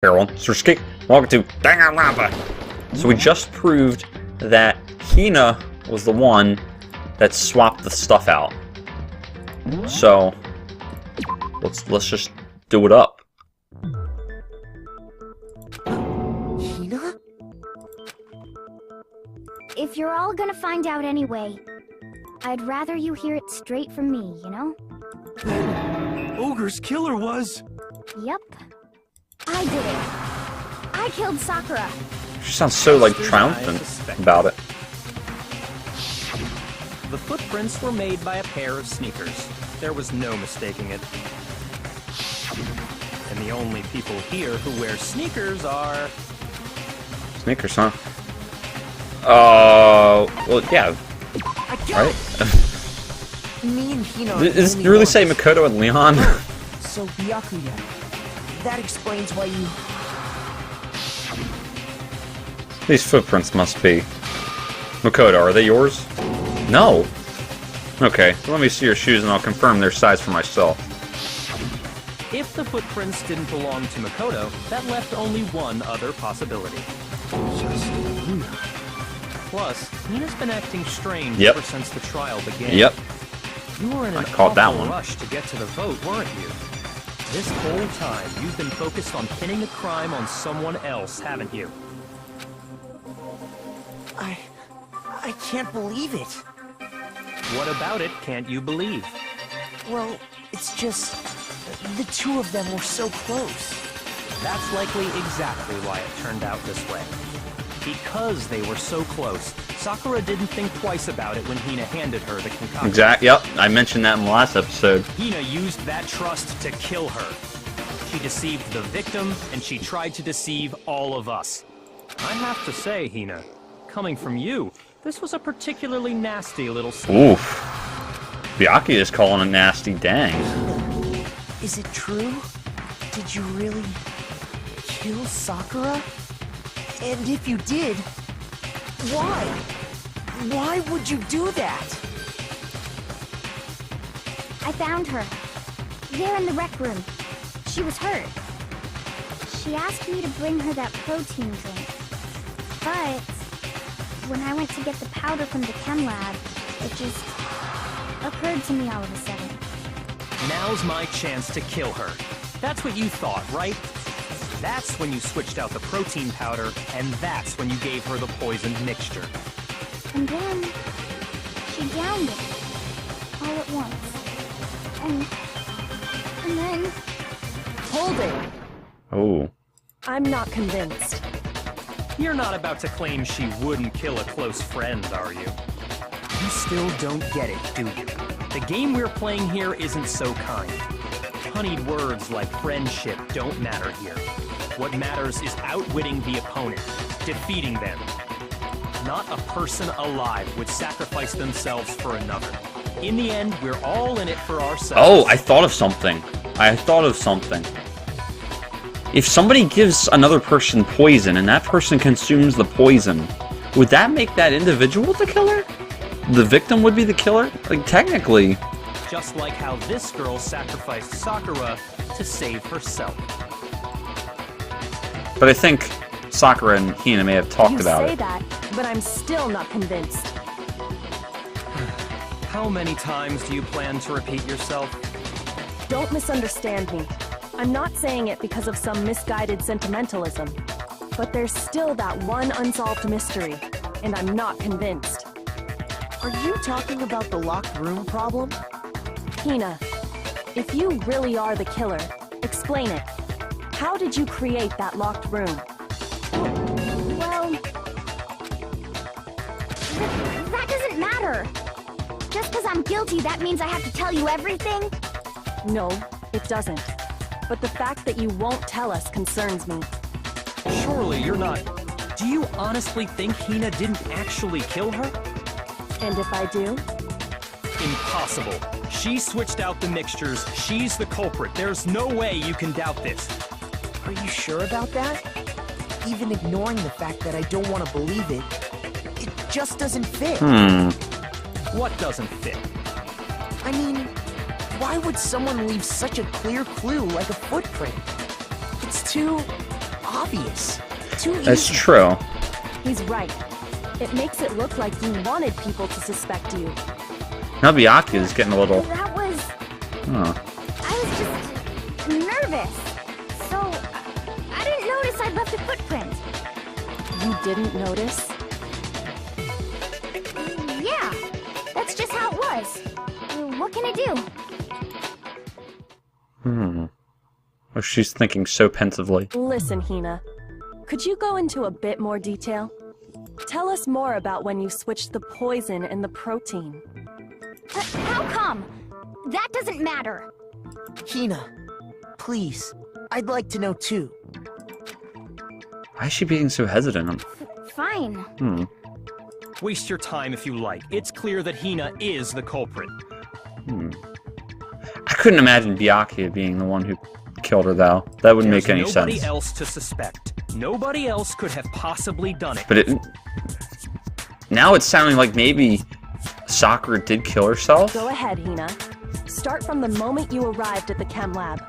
Everyone, SilverCheesecake, welcome to Danganronpa. So we just proved that Hina was the one that swapped the stuff out. So let's just do it up. Hina? If you're all gonna find out anyway, I'd rather you hear it straight from me, you know? Ogre's killer was... Yep. I did it. I killed Sakura. She sounds so, like, triumphant about it. The footprints were made by a pair of sneakers. There was no mistaking it. And the only people here who wear sneakers are... Sneakers, huh? Well, yeah. Right? Me and Hina... Does it really say Makoto and Leon? So Byakuya. That explains why you... These footprints must be... Makoto, are they yours? No! Okay, let me see your shoes and I'll confirm their size for myself. If the footprints didn't belong to Makoto, that left only one other possibility. Just Hina. Plus, Hina's been acting strange ever since the trial began. Yep. You were in an awful rush to get to the vote, weren't you? This whole time, you've been focused on pinning the crime on someone else, haven't you? I can't believe it. What about it can't you believe? Well, it's just... the two of them were so close. That's likely exactly why it turned out this way. Because they were so close, Sakura didn't think twice about it when Hina handed her the concoction. Yep, I mentioned that in the last episode. Hina used that trust to kill her. She deceived the victim, and she tried to deceive all of us. I have to say, Hina, coming from you, this was a particularly nasty little scene. Oof. Byakuya is calling it nasty, dang. Is it true? Did you really... kill Sakura? And if you did, why? Why would you do that? I found her. There in the rec room. She was hurt. She asked me to bring her that protein drink. But when I went to get the powder from the chem lab, it just occurred to me all of a sudden. Now's my chance to kill her. That's what you thought, right? That's when you switched out the protein powder, and that's when you gave her the poisoned mixture. And then she downed it all at once. And then... Hold it! Oh. I'm not convinced. You're not about to claim she wouldn't kill a close friend, are you? You still don't get it, do you? The game we're playing here isn't so kind. Honeyed words like friendship don't matter here. What matters is outwitting the opponent, defeating them. Not a person alive would sacrifice themselves for another. In the end, we're all in it for ourselves. Oh, I thought of something. If somebody gives another person poison and that person consumes the poison, would that make that individual the killer? The victim would be the killer? Like, technically. Just like how this girl sacrificed Sakura to save herself. But I think Sakura and Hina may have talked about it. You say that, but I'm still not convinced. How many times do you plan to repeat yourself? Don't misunderstand me. I'm not saying it because of some misguided sentimentalism. But there's still that one unsolved mystery, and I'm not convinced. Are you talking about the locked room problem? Hina, if you really are the killer, explain it. How did you create that locked room? Well... that doesn't matter. Just because I'm guilty, that means I have to tell you everything? No, it doesn't. But the fact that you won't tell us concerns me. Surely you're not... Do you honestly think Hina didn't actually kill her? And if I do? Impossible. She switched out the mixtures. She's the culprit. There's no way you can doubt this. Are you sure about that? Even ignoring the fact that I don't want to believe it, it just doesn't fit. What doesn't fit? I mean, why would someone leave such a clear clue like a footprint? It's too obvious. Too easy. That's true. He's right. It makes it look like you wanted people to suspect you. Now Byakuya is getting a little... That was... Huh. I was just nervous. So, I didn't notice I'd left a footprint. You didn't notice? Yeah, that's just how it was. What can I do? Oh, she's thinking so pensively. Listen, Hina. Could you go into a bit more detail? Tell us more about when you switched the poison and the protein. How come? That doesn't matter. Hina, please. I'd like to know too. Why is she being so hesitant? Fine. Waste your time if you like. It's clear that Hina is the culprit. I couldn't imagine Byakuya being the one who killed her, though. That wouldn't make any There's sense. nobody else to suspect. Nobody else could have possibly done it. But it... Now it's sounding like maybe Sakura did kill herself? Go ahead, Hina. Start from the moment you arrived at the chem lab.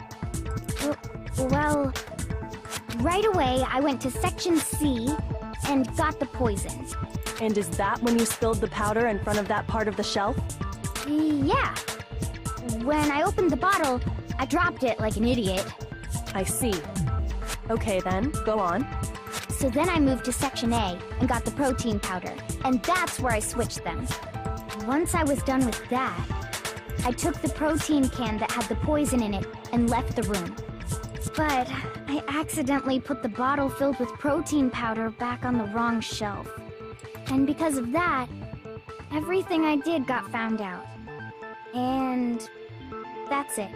Well, right away I went to Section C and got the poison. And is that when you spilled the powder in front of that part of the shelf? Yeah. When I opened the bottle, I dropped it like an idiot. I see. Okay then, go on. So then I moved to Section A and got the protein powder, and that's where I switched them. Once I was done with that, I took the protein can that had the poison in it and left the room. But I accidentally put the bottle filled with protein powder back on the wrong shelf. And because of that, everything I did got found out. And that's it.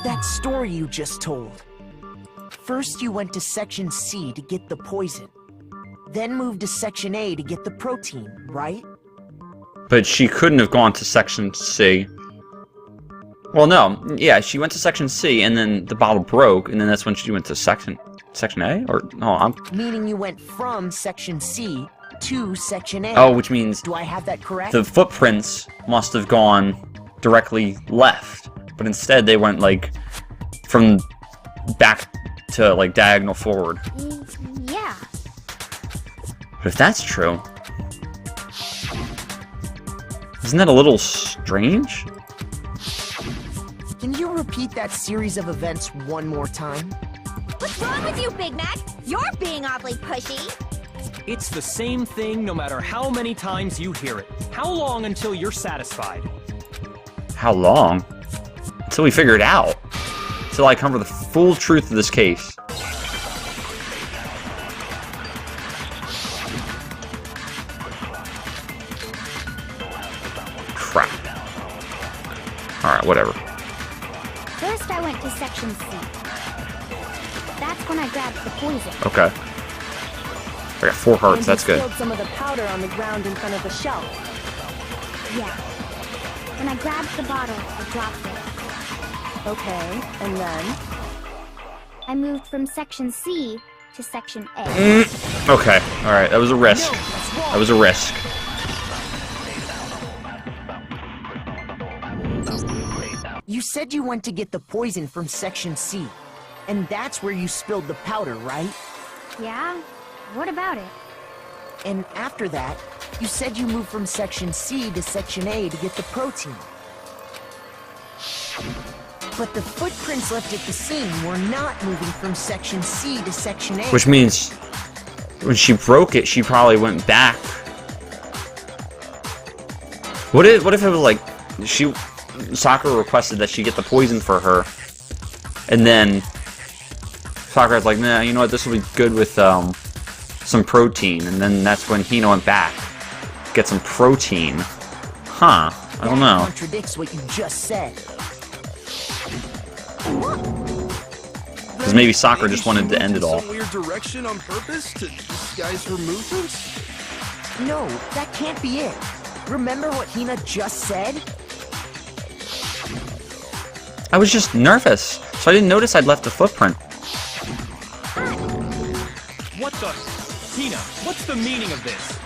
That story you just told. First you went to Section C to get the poison. Then moved to Section A to get the protein, right? But she couldn't have gone to Section C. Well, no. Yeah, she went to Section C, and then the bottle broke, and then that's when she went to Section A? Or, no, Meaning you went from Section C to Section A. Oh, which means Do I have that correct? the footprints must have gone directly left. But instead, they went, like, from back to, like, diagonal forward. Yeah. But if that's true... Isn't that a little strange? Can you repeat that series of events one more time? What's wrong with you, Big Mac? You're being oddly pushy. It's the same thing no matter how many times you hear it. How long until you're satisfied? How long? Until we figure it out. Until I cover the full truth of this case. Crap. Alright, whatever. First, I went to Section C. That's when I grabbed the poison. Okay. I got 4 hearts, And that's you good. spilled some of the powder on the ground in front of the shelf. Yeah. When I grabbed the bottle, I dropped it. Okay, and then? I moved from Section C to Section A. Okay, alright, that was a risk. That was a risk. You said you went to get the poison from Section C, and that's where you spilled the powder, right? Yeah? What about it? And after that, you said you moved from Section C to Section A to get the protein. But the footprints left at the scene were not moving from Section C to Section A. Which means, when she broke it, she probably went back. What if it was like, Sakura requested that she get the poison for her, and then Sakura's like, nah, you know what, this will be good with some protein, and then that's when Hina went back, get some protein. Huh, I don't know. That contradicts what you just said. Because maybe Sakura just wanted to end it all. Some weird direction on purpose to disguise her movements? No, that can't be it. Remember what Hina just said? I was just nervous, so I didn't notice I'd left a footprint. What the? Hina, what's the meaning of this?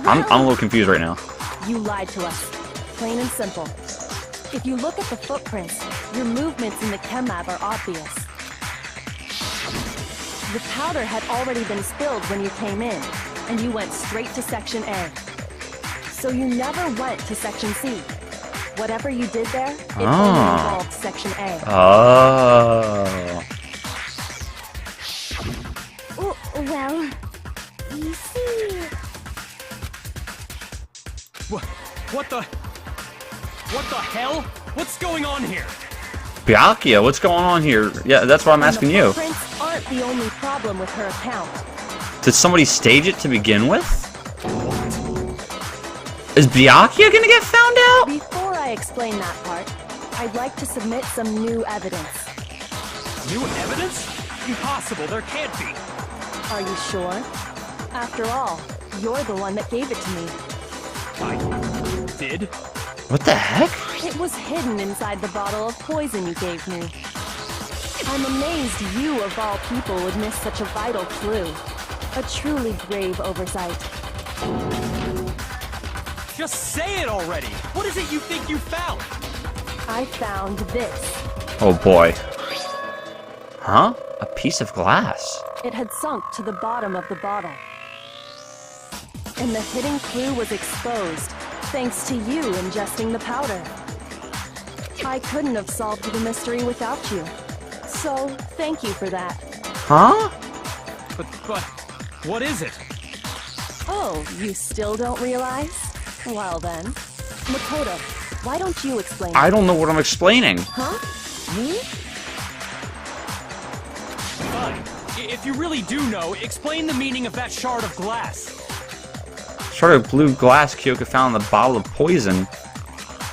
I'm a little confused right now. You lied to us. Plain and simple. If you look at the footprints, your movements in the chem lab are obvious. The powder had already been spilled when you came in, and you went straight to Section A. So you never went to Section C. Whatever you did there, it only involved Section A. Oh. Well, you see... What the hell? What's going on here? Byakuya, what's going on here? Yeah, that's what I'm asking you. The footprints aren't the only problem with her account. Did somebody stage it to begin with? Is Byakuya gonna get found out? Before I explain that part, I'd like to submit some new evidence. New evidence? Impossible, there can't be. Are you sure? After all, you're the one that gave it to me. I did? What the heck? It was hidden inside the bottle of poison you gave me. I'm amazed you, of all people, would miss such a vital clue. A truly grave oversight. Just say it already! What is it you think you found? I found this. Oh boy. Huh? A piece of glass. It had sunk to the bottom of the bottle. And the hidden clue was exposed, thanks to you ingesting the powder. I couldn't have solved the mystery without you. So, thank you for that. Huh? But, what is it? Oh, you still don't realize? Well then. Makoto, why don't you explain? I don't know what I'm explaining. Huh? Me? Fine. If you really do know, explain the meaning of that shard of glass. Shard of blue glass Kyoka found in the bottle of poison.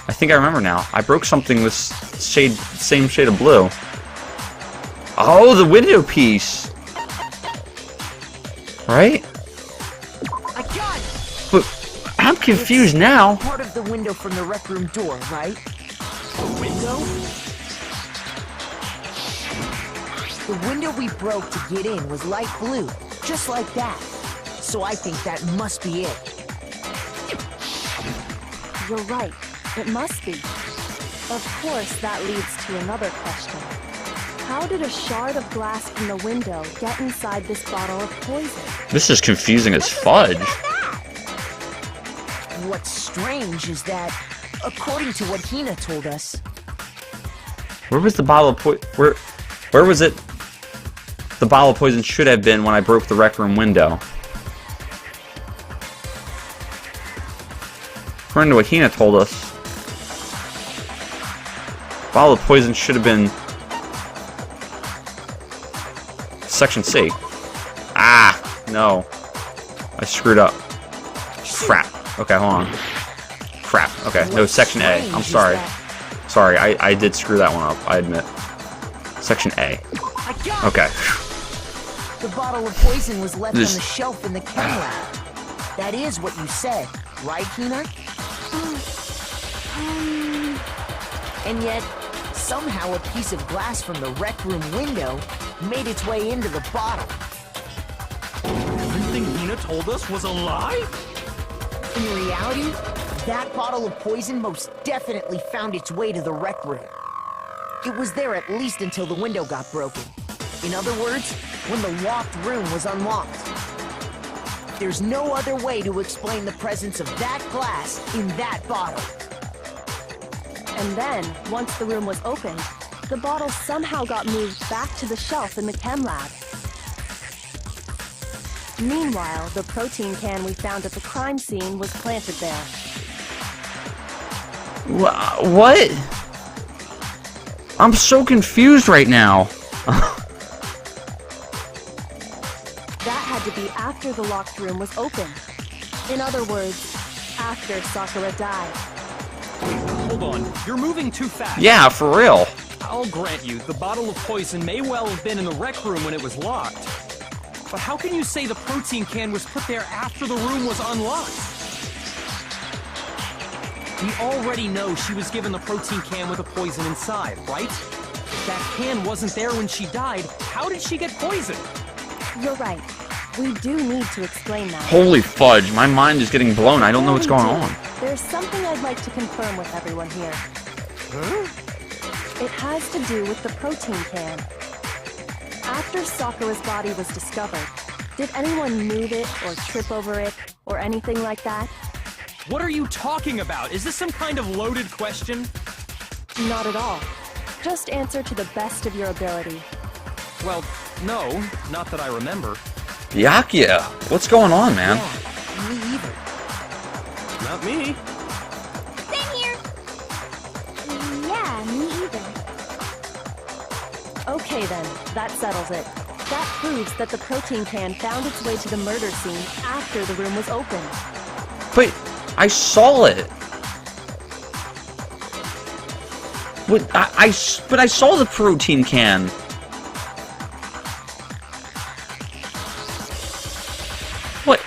I think I remember now. I broke something with same shade of blue. Oh, the window piece. Right? I got it! But I'm confused now. Part of the window from the rec room door, right? A window? The window we broke to get in was light blue, just like that. So I think that must be it. You're right. It must be. Of course, that leads to another question. How did a shard of glass from the window get inside this bottle of poison? This is confusing as fudge. What's strange is that, according to what Hina told us, Where was the bottle of poison? Where was it? The bottle of poison should have been when I broke the rec room window. According to what Hina told us, bottle of poison should have been Section C. Ah, no. I screwed up. Crap. Okay, hold on. Crap. Okay, no, Section A. I'm sorry. Sorry, I did screw that one up, I admit. Section A. Okay. the bottle of poison was left on the shelf in the chem lab. That is what you said, right, Hina? And yet, somehow a piece of glass from the rec room window made its way into the bottle. Everything Hina told us was a lie? In reality, that bottle of poison most definitely found its way to the rec room. It was there at least until the window got broken. In other words, when the locked room was unlocked. There's no other way to explain the presence of that glass in that bottle. And then, once the room was opened, the bottle somehow got moved back to the shelf in the chem lab. Meanwhile, the protein can we found at the crime scene was planted there. What? I'm so confused right now. That had to be after the locked room was opened. In other words, after Sakura died. Hold on, you're moving too fast. Yeah, for real. I'll grant you, the bottle of poison may well have been in the rec room when it was locked. But how can you say the protein can was put there after the room was unlocked? We already know she was given the protein can with the poison inside, right? If that can wasn't there when she died, how did she get poisoned? You're right. We do need to explain that. Holy fudge, my mind is getting blown. I don't know what's going on. There's something I'd like to confirm with everyone here. It has to do with the protein can. After Sakura's body was discovered, did anyone move it or trip over it or anything like that? What are you talking about? Is this some kind of loaded question? Not at all. Just answer to the best of your ability. Well, no, not that I remember. Byakuya, what's going on, man? Yeah, me either. Not me. Same here. Yeah, me either. Okay then, that settles it. That proves that the protein can found its way to the murder scene after the room was opened. But I saw it. But I saw the protein can. What?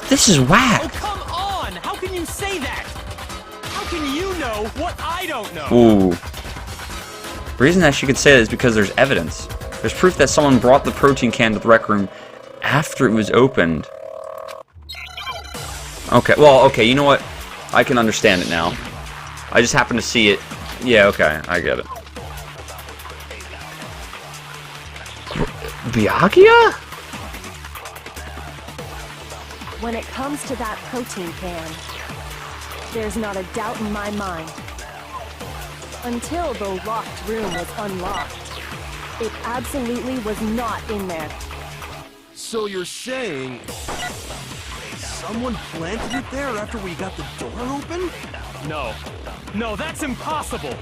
This is whack. Oh, come on! How can you say that? How can you know what I don't know? Ooh. The reason that she could say that is because there's evidence. There's proof that someone brought the protein can to the rec room after it was opened. Okay, well, okay, you know what? I can understand it now. I just happened to see it. Yeah, okay, I get it. Byakuya? When it comes to that protein can, there's not a doubt in my mind. Until the locked room was unlocked, it absolutely was not in there. So you're saying someone planted it there after we got the door open? No. No, that's impossible.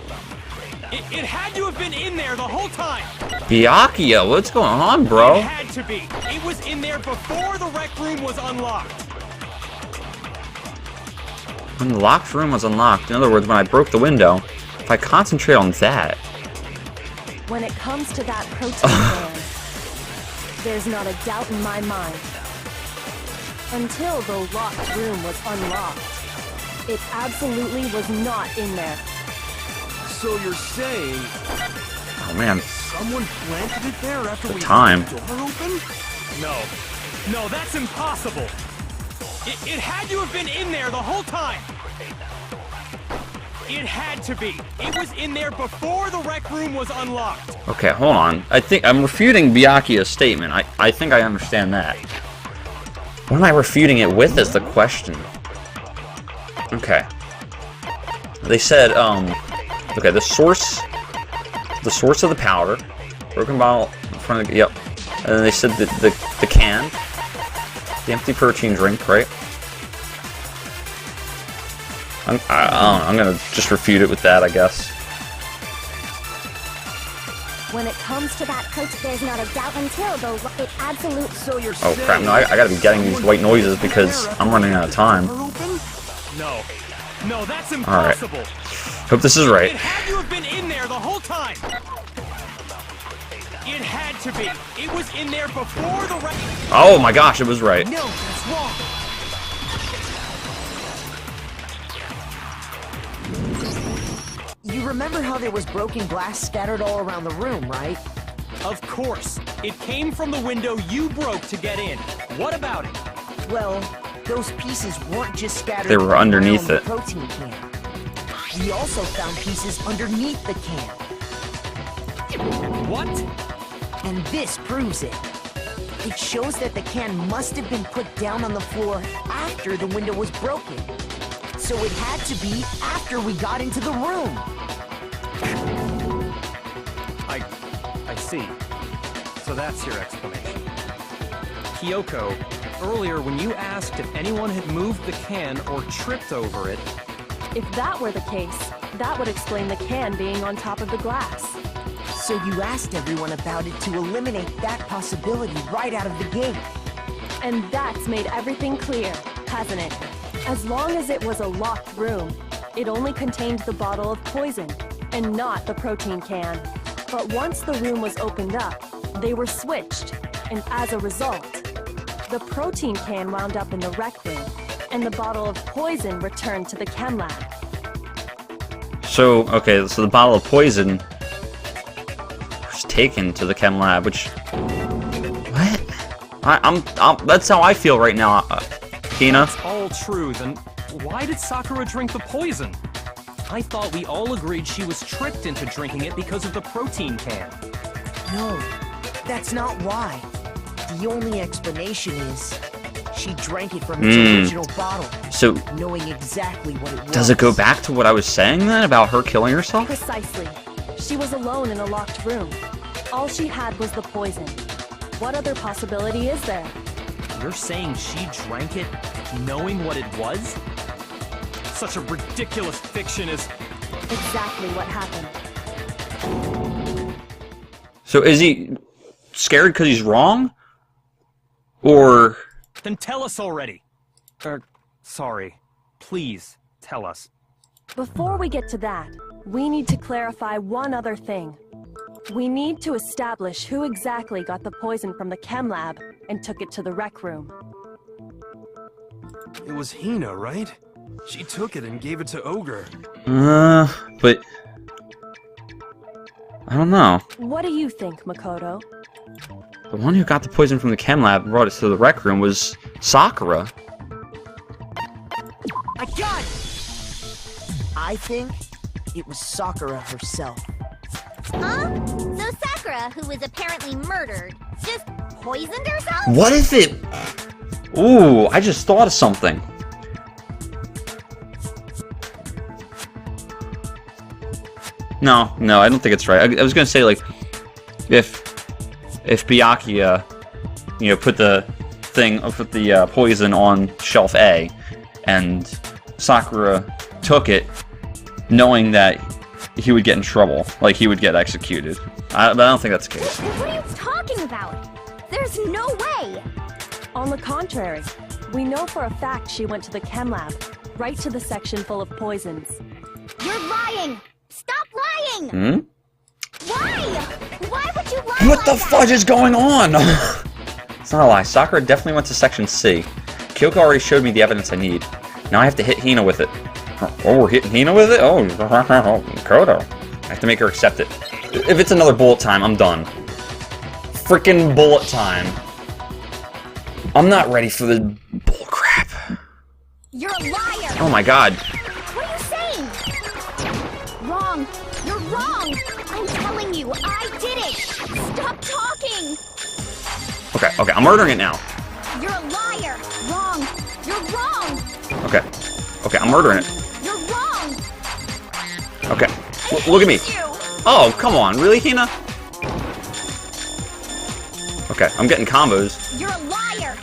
It had to have been in there the whole time. Byakuya, what's going on, bro? It had to be. It was in there before the rec room was unlocked. When the locked room was unlocked, in other words, when I broke the window, if I concentrate on that... When it comes to that protein can, there's not a doubt in my mind. Until the locked room was unlocked, it absolutely was not in there. So you're saying Oh, man. someone planted it there after we time. got the door open? No. No, that's impossible. It had to have been in there the whole time. It had to be. It was in there before the rec room was unlocked. Okay, hold on. I think I'm refuting Byakuya's statement. I think I understand that. What am I refuting it with is the question. Okay. They said, okay, the source of the powder, broken bottle in front of the, yep. And then they said the can, the empty protein drink, right? I don't know, I'm gonna just refute it with that, I guess. When it comes to that protein, there's not a doubt until it absolute. So you're Oh saying crap, no, I gotta be getting these white noises because I'm running out of time. door open? No. No, that's Alright. impossible. Hope this is right. It had to have been in there the whole time. It had to be. It was in there before the rec. Oh my gosh, it was right. No, that's wrong. You remember how there was broken glass scattered all around the room, right? Of course. It came from the window you broke to get in. What about it? Well, those pieces weren't just scattered. They were around underneath the it. protein can. We also found pieces underneath the can, What? and this proves it. It shows that the can must have been put down on the floor after the window was broken. So it had to be after we got into the room. I see. So that's your explanation. Kyoko, earlier when you asked if anyone had moved the can or tripped over it, If that were the case, that would explain the can being on top of the glass. So you asked everyone about it to eliminate that possibility right out of the gate. And that's made everything clear, hasn't it? As long as it was a locked room, it only contained the bottle of poison, and not the protein can. But once the room was opened up, they were switched, and as a result, the protein can wound up in the rec room, and the bottle of poison returned to the chem lab. So, okay, so the bottle of poison was taken to the chem lab, which... What? I'm that's how I feel right now, Hina. it's all true, then why did Sakura drink the poison? I thought we all agreed she was tricked into drinking it because of the protein can. No, that's not why. The only explanation is she drank it from its original bottle, So, knowing exactly what it was. does it go back to what I was saying then about her killing herself? Precisely. She was alone in a locked room. All she had was the poison. What other possibility is there? You're saying she drank it knowing what it was? Such a ridiculous fiction is... Exactly what happened. So is he scared because he's wrong? Or... Then tell us already. Sorry. Please, tell us. Before we get to that, we need to clarify one other thing. We need to establish who exactly got the poison from the chem lab and took it to the rec room. It was Hina, right? She took it and gave it to Ogre. But... I don't know. What do you think, Makoto? The one who got the poison from the chem lab and brought it to the rec room was Sakura. I got it! I think it was Sakura herself. Huh? So Sakura, who was apparently murdered, just poisoned herself? What if it... Ooh, I just thought of something. No, I don't think it's right. I was gonna say, like, if Byakuya, put the poison on shelf A, and Sakura took it, knowing that he would get in trouble, like he would get executed. But I don't think that's the case. What are you talking about? There's no way! On the contrary, we know for a fact she went to the chem lab, right to the section full of poisons. You're lying! Stop lying! Hmm? Why? Why would you lie What like the that? fudge is going on? It's not a lie. Sakura definitely went to section C. Kyoko already showed me the evidence I need. Now I have to hit Hina with it. Oh, we're hitting Hina with it? Oh, Kodo. I have to make her accept it. If it's another bullet time, I'm done. Freaking bullet time. I'm not ready for the bullcrap. You're a liar! Oh my god. What are you saying? Wrong! You're wrong! I'm telling you, I did it! Stop talking! Okay, I'm murdering it now. You're a liar! Wrong! You're wrong! Okay, I'm murdering it. You're wrong! Okay, look at me. You! Oh, come on, really, Hina? Okay, I'm getting combos. You're a liar!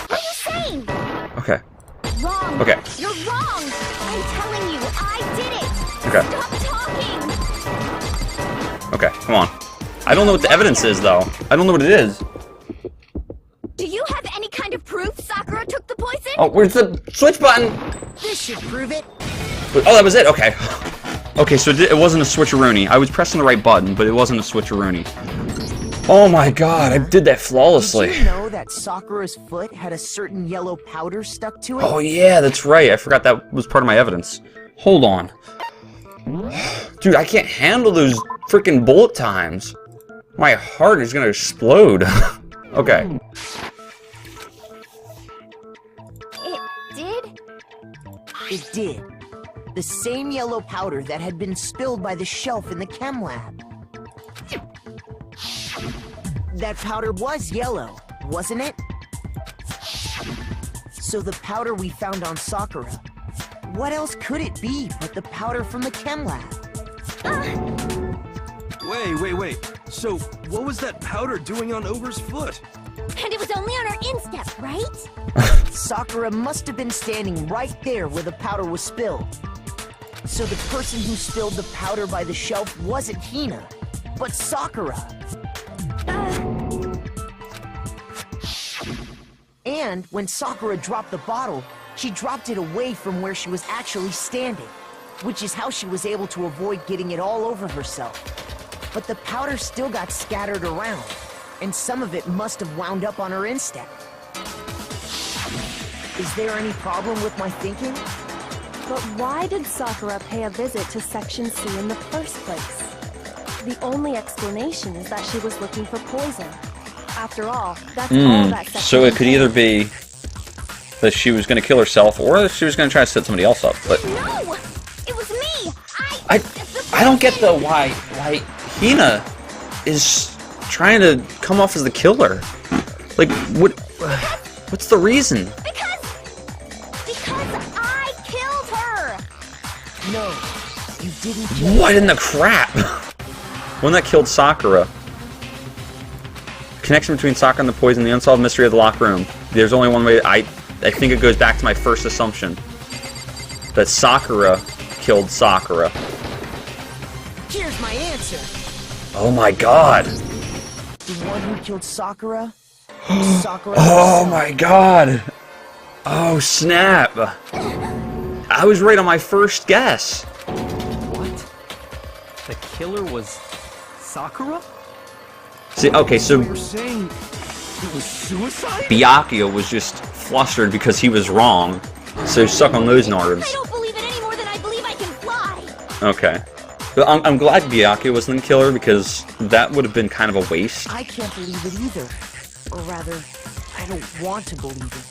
What are you saying? Okay, Wrong! Okay. You're wrong! I'm telling you, I did it! Okay. Stop talking! okay, come on. I don't know what the evidence is, though. I don't know what it is. Do you have any kind of proof Sakura took the poison? Oh, where's the switch button? This should prove it. Oh, that was it? Okay. Okay, so it wasn't a switcheroony. I was pressing the right button, but it wasn't a switcheroony. Oh my god, I did that flawlessly. Did you know that Sakura's foot had a certain yellow powder stuck to it? Oh yeah, that's right. I forgot that was part of my evidence. Hold on. Dude, I can't handle those freaking bullet times. My heart is gonna explode. Okay. It did? It did. The same yellow powder that had been spilled by the shelf in the chem lab. That powder was yellow, wasn't it? So the powder we found on Sakura, what else could it be but the powder from the chem lab? Wait. So, what was that powder doing on Ogre's foot? And it was only on her instep, right? Sakura must have been standing right there where the powder was spilled. So the person who spilled the powder by the shelf wasn't Hina, but Sakura. And when Sakura dropped the bottle, she dropped it away from where she was actually standing, which is how she was able to avoid getting it all over herself. But the powder still got scattered around, and some of it must have wound up on her instep. Is there any problem with my thinking? But why did Sakura pay a visit to Section C in the first place? The only explanation is that she was looking for poison. After all, that's all that section So it could contains. either be that she was gonna kill herself, or that she was gonna try to set somebody else up, but... No! It was I don't get the why Hina is trying to come off as the killer. Like, what's the reason? Because I killed her! No, you didn't kill What in the crap? One that killed Sakura. Connection between Sakura and the poison, the unsolved mystery of the locked room. There's only one way. I think it goes back to my first assumption. That Sakura killed Sakura. Here's my answer. Oh my god. The one who killed Sakura? Sakura. Oh my god. Oh snap. I was right on my first guess. What? The killer was Sakura? See, okay, so You're saying it was suicide? Byakuya was just flustered because he was wrong. So suck on those nards. I don't believe it any more than I believe I can fly! Okay. But I'm glad Byakuya wasn't the killer because that would have been kind of a waste. I can't believe it either. Or rather, I don't want to believe it.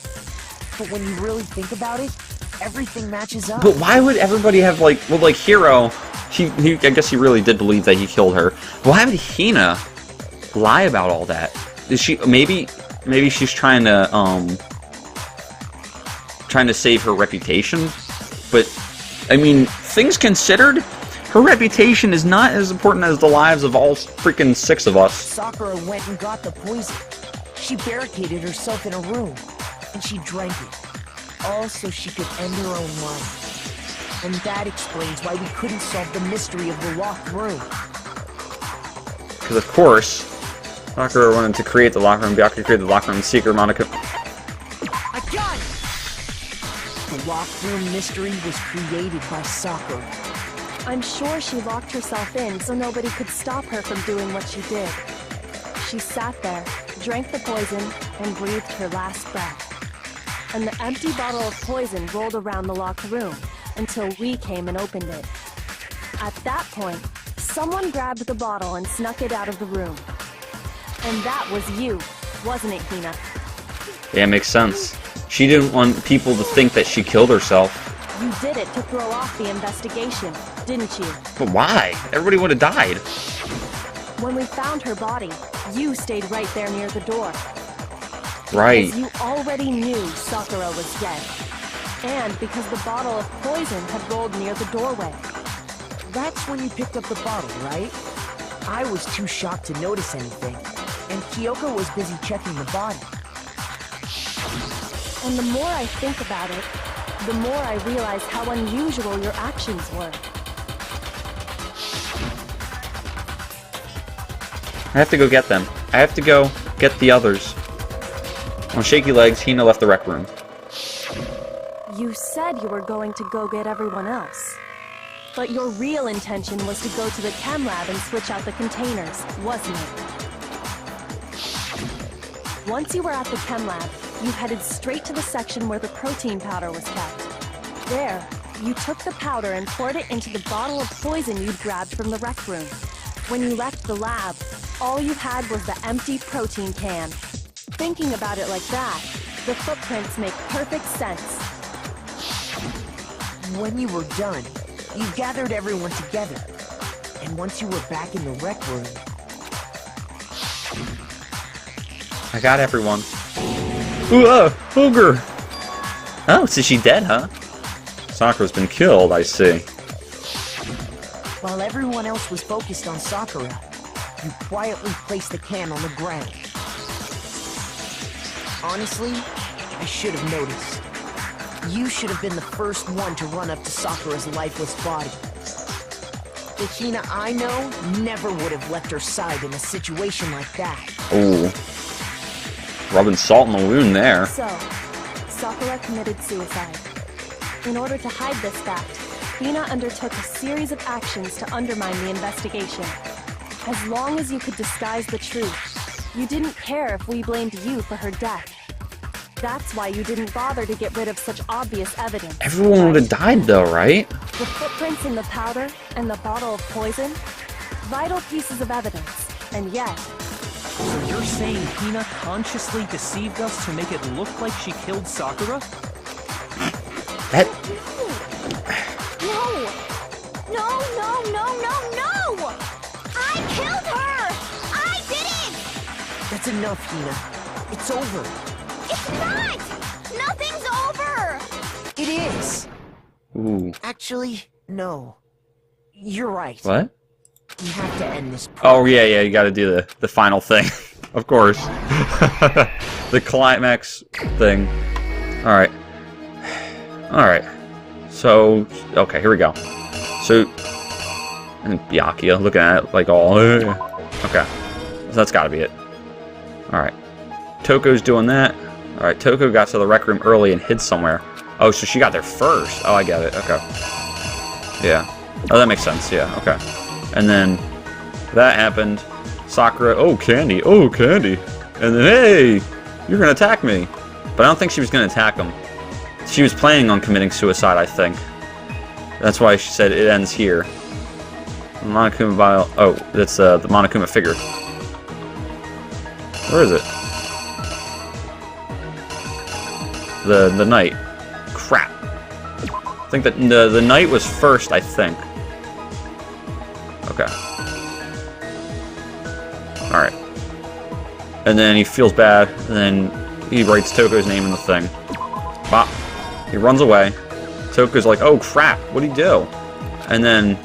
But when you really think about it, everything matches up. But why would everybody have like Hiro, he I guess he really did believe that he killed her. Why would Hina lie about all that? Is she maybe she's trying to save her reputation? But I mean, things considered, her reputation is not as important as the lives of all freaking 6 of us. Sakura went and got the poison. She barricaded herself in a room, and she drank it. All so she could end her own life. And that explains why we couldn't solve the mystery of the locked room. Because of course, Sakura wanted to create the locker room. Byakuya created the locker room. Secret Monokuma. I got it! The locked room mystery was created by Sakura. I'm sure she locked herself in so nobody could stop her from doing what she did. She sat there, drank the poison, and breathed her last breath. And the empty bottle of poison rolled around the locked room until we came and opened it. At that point, someone grabbed the bottle and snuck it out of the room. And that was you, wasn't it, Hina? Yeah, makes sense. She didn't want people to think that she killed herself. You did it to throw off the investigation, didn't you? But why? Everybody would have died. When we found her body, you stayed right there near the door. Right. Because you already knew Sakura was dead. And because the bottle of poison had rolled near the doorway. That's when you picked up the bottle, right? I was too shocked to notice anything, and Kyoko was busy checking the body. And the more I think about it, the more I realize how unusual your actions were. I have to go get them. I have to go get the others. On shaky legs, Hina left the rec room. You said you were going to go get everyone else. But your real intention was to go to the chem lab and switch out the containers, wasn't it? Once you were at the chem lab, you headed straight to the section where the protein powder was kept. There, you took the powder and poured it into the bottle of poison you'd grabbed from the rec room. When you left the lab, all you had was the empty protein can. Thinking about it like that, the footprints make perfect sense. When you were done, you gathered everyone together. And once you were back in the rec room... I got everyone. Ooh, ogre! Oh, so she's dead, huh? Sakura's been killed, I see. While everyone else was focused on Sakura, you quietly placed the can on the ground. Honestly, I should have noticed. You should have been the first one to run up to Sakura's lifeless body. The Hina I know never would have left her side in a situation like that. Ooh. Rubbing salt in the wound there. So, Sakura committed suicide. In order to hide this fact, Hina undertook a series of actions to undermine the investigation. As long as you could disguise the truth, you didn't care if we blamed you for her death. That's why you didn't bother to get rid of such obvious evidence. Everyone would have died though, right? The footprints in the powder and the bottle of poison? Vital pieces of evidence, and yet... So you're saying Hina consciously deceived us to make it look like she killed Sakura? That... No! No, no, no, no, It's enough, Hina. It's over. It's not! Nothing's over! It is. Ooh. Actually, no. You're right. What? We have to end this. Oh, yeah, you gotta do the final thing. Of course. The climax thing. Alright. Alright. So, okay, here we go. So, and Byakuya looking at it like all... Okay. So that's gotta be it. Alright. Toko's doing that. Alright, Toko got to the rec room early and hid somewhere. Oh, so she got there first. Oh, I get it. Okay. Yeah. Oh, that makes sense. Yeah, okay. And then that happened. Sakura, oh, candy. Oh, candy. And then, hey, you're going to attack me. But I don't think she was going to attack him. She was planning on committing suicide, I think. That's why she said it ends here. Monokuma vial. Oh, that's the Monokuma figure. Where is it? The knight. Crap. I think that the knight was first, I think. Okay. Alright. And then he feels bad, and then he writes Toko's name in the thing. Bop. He runs away. Toko's like, oh crap, what'd he do? And then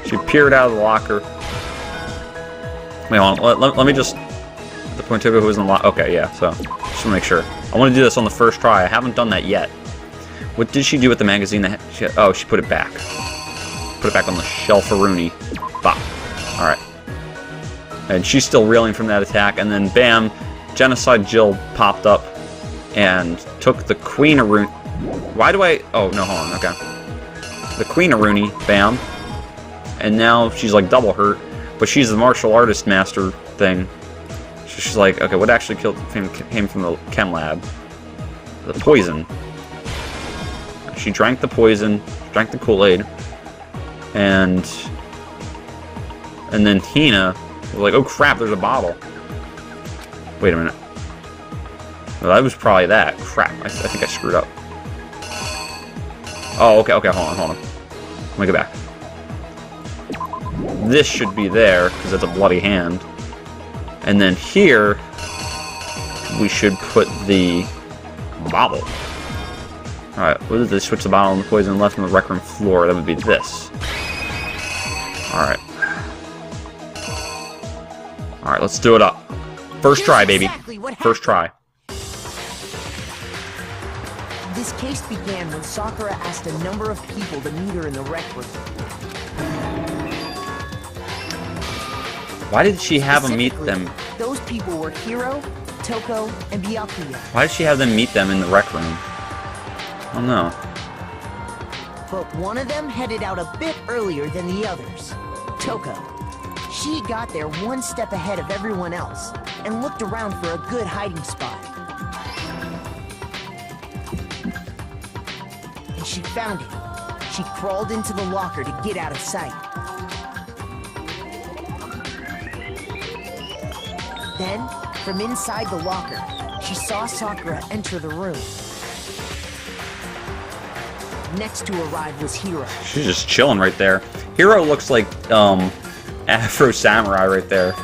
she peered out of the locker. Wait, hold on, let me just... The point Toko who was in the locker... Okay, yeah, so, just want to make sure. I want to do this on the first try. I haven't done that yet. What did she do with the magazine that... oh, she put it back. Put it back on the shelf of Rooney. Bop. Alright. And she's still reeling from that attack, and then bam, Genocide Jill popped up and took the Queen of Rooney. Why do I... Oh, no, hold on, okay. The Queen of Rooney, bam. And now she's like double hurt, but she's the martial artist master thing. So she's like, okay, what actually came from the chem lab? The poison. She drank the poison, drank the Kool-Aid, and then Hina was like, oh crap, there's a bottle. Wait a minute. Well, that was probably that. Crap, I think I screwed up. Oh, okay, hold on. Let me go back. This should be there, because it's a bloody hand. And then here, we should put the bottle. Alright, what did they switch the bottle and the poison left on the rec room floor? That would be this. Alright. Alright, let's do it up. First try, baby. First try. This case began when Sakura asked a number of people to meet her in the rec room. Why did she have them meet them? Those people were Hiro, Toko, and Byakuya. Why did she have them meet them in the rec room? I don't know. But one of them headed out a bit earlier than the others. Toko. She got there one step ahead of everyone else and looked around for a good hiding spot. And she found it. She crawled into the locker to get out of sight. Then, from inside the locker, she saw Sakura enter the room. Next to arrive was Hiro. She's just chilling right there. Hiro looks like Afro Samurai right there.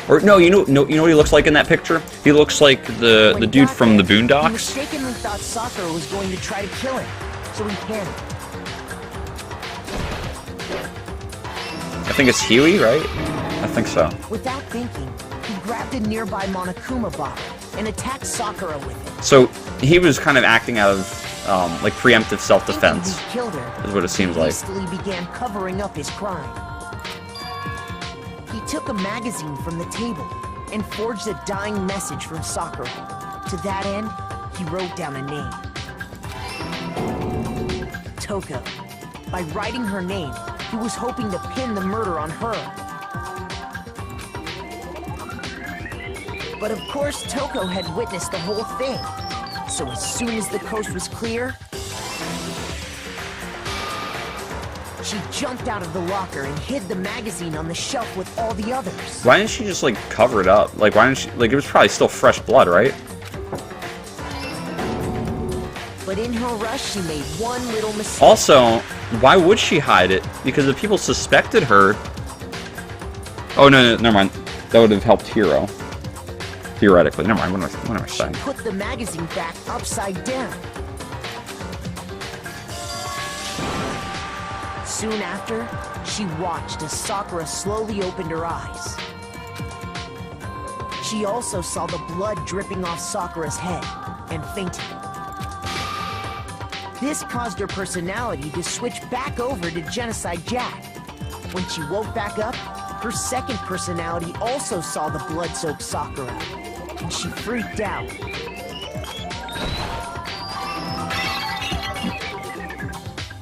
Or no, you know what he looks like in that picture? He looks like the dude from the Boondocks. He mistakenly thought Sakura was going to try to kill him, so he panicked. I think it's Huey, right? I think so. Without thinking, he grabbed a nearby Monokuma bottle and attacked Sakura with it. So he was kind of acting out of like preemptive self-defense. He killed her. Is what it seems like. Hastily began covering up his crime. He took a magazine from the table and forged a dying message from Sakura. To that end, he wrote down a name. Toko. By writing her name, he was hoping to pin the murder on her. But of course, Toko had witnessed the whole thing. So as soon as the coast was clear, she jumped out of the locker and hid the magazine on the shelf with all the others. Why didn't she just like cover it up? Like why didn't she, like it was probably still fresh blood, right? But in her rush, she made one little mistake. Also, why would she hide it? Because if people suspected her... Oh, no, never mind. That would have helped Hiro. Theoretically. Never mind. What am I She saying? put the magazine back upside down. Soon after, she watched as Sakura slowly opened her eyes. She also saw the blood dripping off Sakura's head and fainted. This caused her personality to switch back over to Genocide Jack. When she woke back up, her second personality also saw the blood-soaked Sakura, and she freaked out.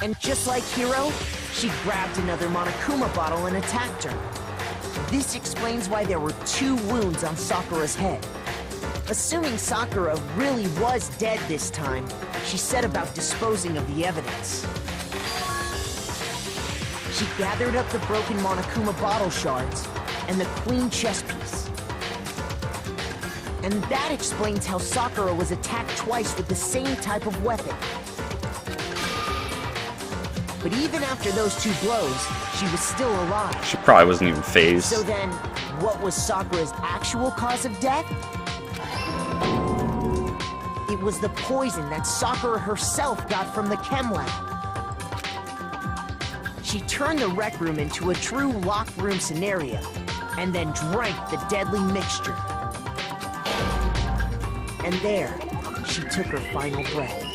And just like Hiro, she grabbed another Monokuma bottle and attacked her. This explains why there were 2 wounds on Sakura's head. Assuming Sakura really was dead this time, she set about disposing of the evidence. She gathered up the broken Monokuma bottle shards and the queen chess piece. And that explains how Sakura was attacked twice with the same type of weapon. But even after those 2 blows, she was still alive. She probably wasn't even phased. So then, what was Sakura's actual cause of death? It was the poison that Sakura herself got from the chem lab. She turned the rec room into a true locked room scenario, and then drank the deadly mixture. And there, she took her final breath.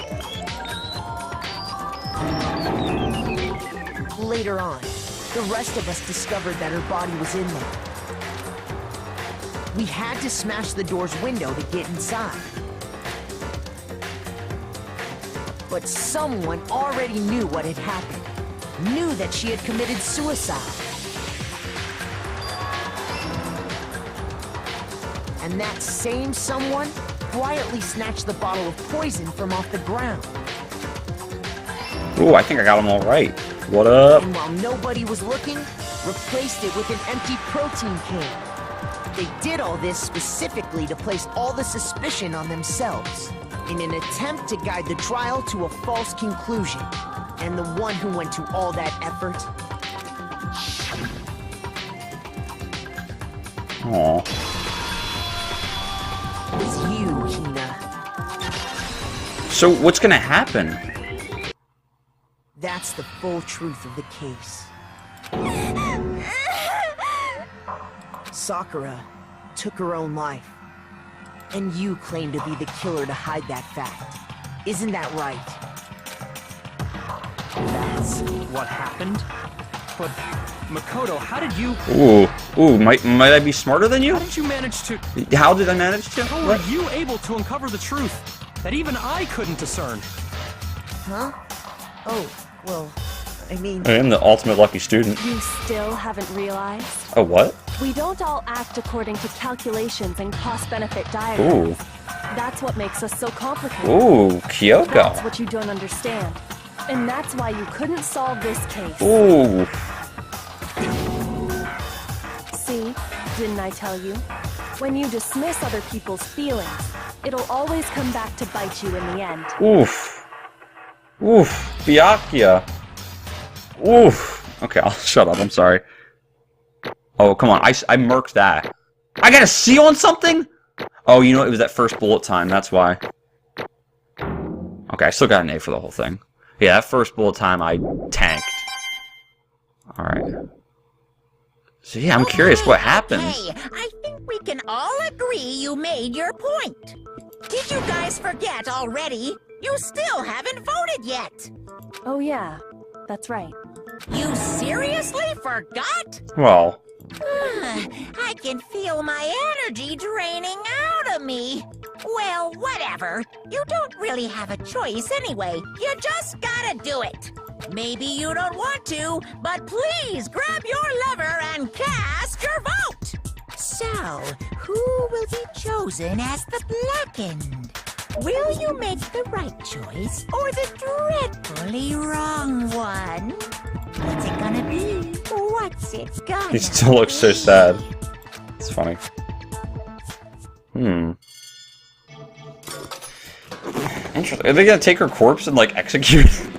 Later on, the rest of us discovered that her body was in there. We had to smash the door's window to get inside. But someone already knew what had happened. Knew that she had committed suicide. And that same someone quietly snatched the bottle of poison from off the ground. Ooh, I think I got them all right. What up? And while nobody was looking, replaced it with an empty protein can. They did all this specifically to place all the suspicion on themselves, in an attempt to guide the trial to a false conclusion. And the one who went to all that effort... Aww. was you, Hina. So what's gonna happen? That's the full truth of the case. Sakura took her own life. And you claim to be the killer to hide that fact. Isn't that right? That's what happened? But, Makoto, how did you... Ooh, might I be smarter than you? How did you manage to... How did I manage to? How were you able to uncover the truth that even I couldn't discern? Huh? Oh, well, I mean... I am the ultimate lucky student. You still haven't realized? Oh, what? We don't all act according to calculations and cost-benefit diagrams. Ooh. That's what makes us so complicated. Ooh, Kyoko. That's what you don't understand. And that's why you couldn't solve this case. Ooh. See? Didn't I tell you? When you dismiss other people's feelings, it'll always come back to bite you in the end. Oof. Oof. Byakuya. Oof. Okay, I'll shut up. I'm sorry. Oh, come on. I murked that. I got a C on something? Oh, you know, it was that first bullet time. That's why. Okay, I still got an A for the whole thing. Yeah, that first bullet time, I tanked. Alright. So yeah, I'm curious what happens. Okay, I think we can all agree you made your point. Did you guys forget already? You still haven't voted yet. Oh yeah, that's right. You seriously forgot? Well, I can feel my energy draining out of me. Well, whatever. You don't really have a choice anyway. You just gotta do it. Maybe you don't want to, but please grab your lever and cast your vote. So, who will be chosen as the blackened? Will you make the right choice or the dreadfully wrong one? What's it gonna be? What's it gonna he still looks so sad. It's funny. Interesting. Are they gonna take her corpse and, like, execute it?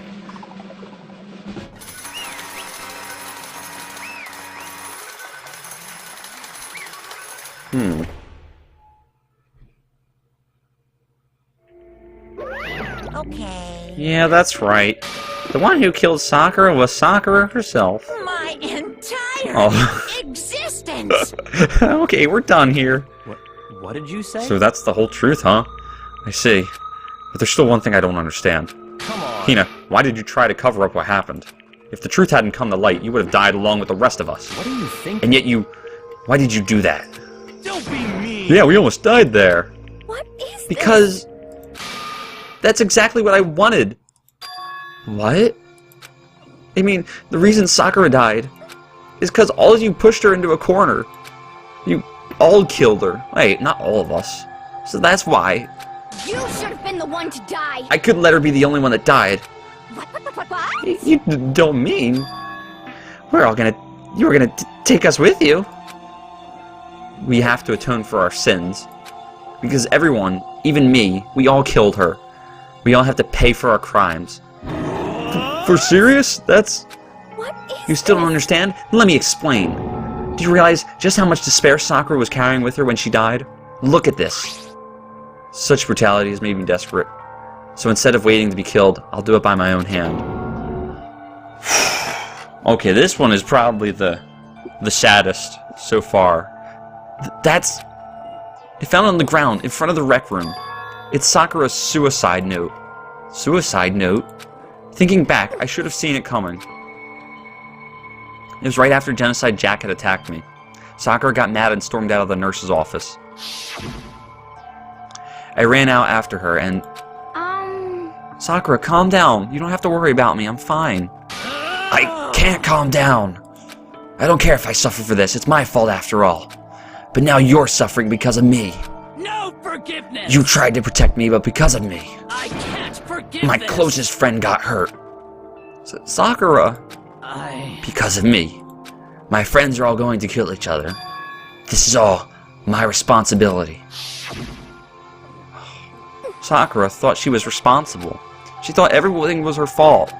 Yeah, that's right. The one who killed Sakura was Sakura herself. My entire Oh. existence! Okay, we're done here. What did you say? So that's the whole truth, huh? I see. But there's still one thing I don't understand. Come on. Hina, why did you try to cover up what happened? If the truth hadn't come to light, you would have died along with the rest of us. What do you think? And yet why did you do that? Don't be mean! Yeah, we almost died there. What is Because that's exactly what I wanted. What? I mean, the reason Sakura died is because all of you pushed her into a corner. You all killed her. Wait, not all of us. So that's why. You should have been the one to die. I couldn't let her be the only one that died. What? You don't mean. You were gonna take us with you. We have to atone for our sins. Because everyone, even me, we all killed her. We all have to pay for our crimes. For serious? That's... What is You still don't understand? Let me explain. Do you realize just how much despair Sakura was carrying with her when she died? Look at this. Such brutality has made me desperate. So instead of waiting to be killed, I'll do it by my own hand. Okay, this one is probably the saddest so far. That's... It found on the ground in front of the rec room. It's Sakura's suicide note. Suicide note? Thinking back, I should have seen it coming. It was right after Genocide Jack had attacked me. Sakura got mad and stormed out of the nurse's office. I ran out after her and... Sakura, calm down. You don't have to worry about me. I'm fine. I can't calm down. I don't care if I suffer for this. It's my fault after all. But now you're suffering because of me. No forgiveness! You tried to protect me, but because of me. I can't forgive My this. closest friend got hurt. Sakura. Because of me. My friends are all going to kill each other. This is all my responsibility. Sakura thought she was responsible. She thought everything was her fault.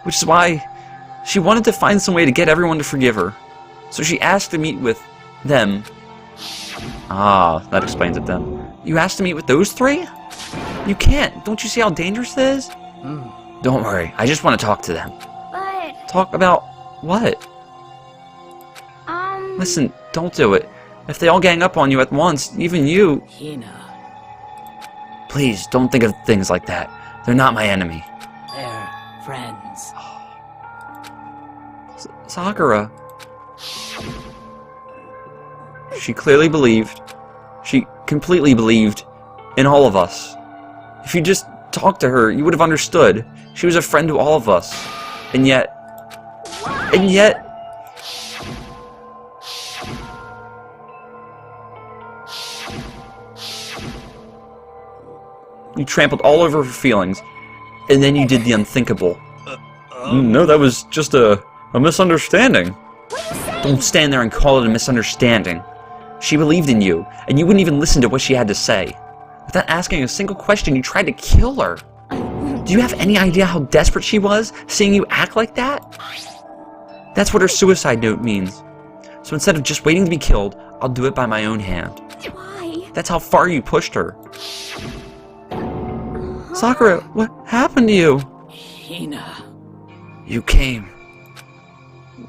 Which is why she wanted to find some way to get everyone to forgive her. So she asked to meet with them. Ah, that explains it then. You asked to meet with those three? You can't. Don't you see how dangerous it is? Don't worry. I just want to talk to them. But, Talk about what? Listen, don't do it. If they all gang up on you at once, even you... Hina, Please, don't think of things like that. They're not my enemy. they're friends. Sakura. She clearly believed. She completely believed in all of us. If you just talked to her, you would have understood. She was a friend to all of us. And yet... And yet... You trampled all over her feelings, and then you did the unthinkable. No, that was just a misunderstanding. Don't stand there and call it a misunderstanding. She believed in you, and you wouldn't even listen to what she had to say. Without asking a single question, you tried to kill her. Do you have any idea how desperate she was, seeing you act like that? That's what her suicide note means. So instead of just waiting to be killed, I'll do it by my own hand. why? That's how far you pushed her. Sakura, what happened to you? Hina, You came.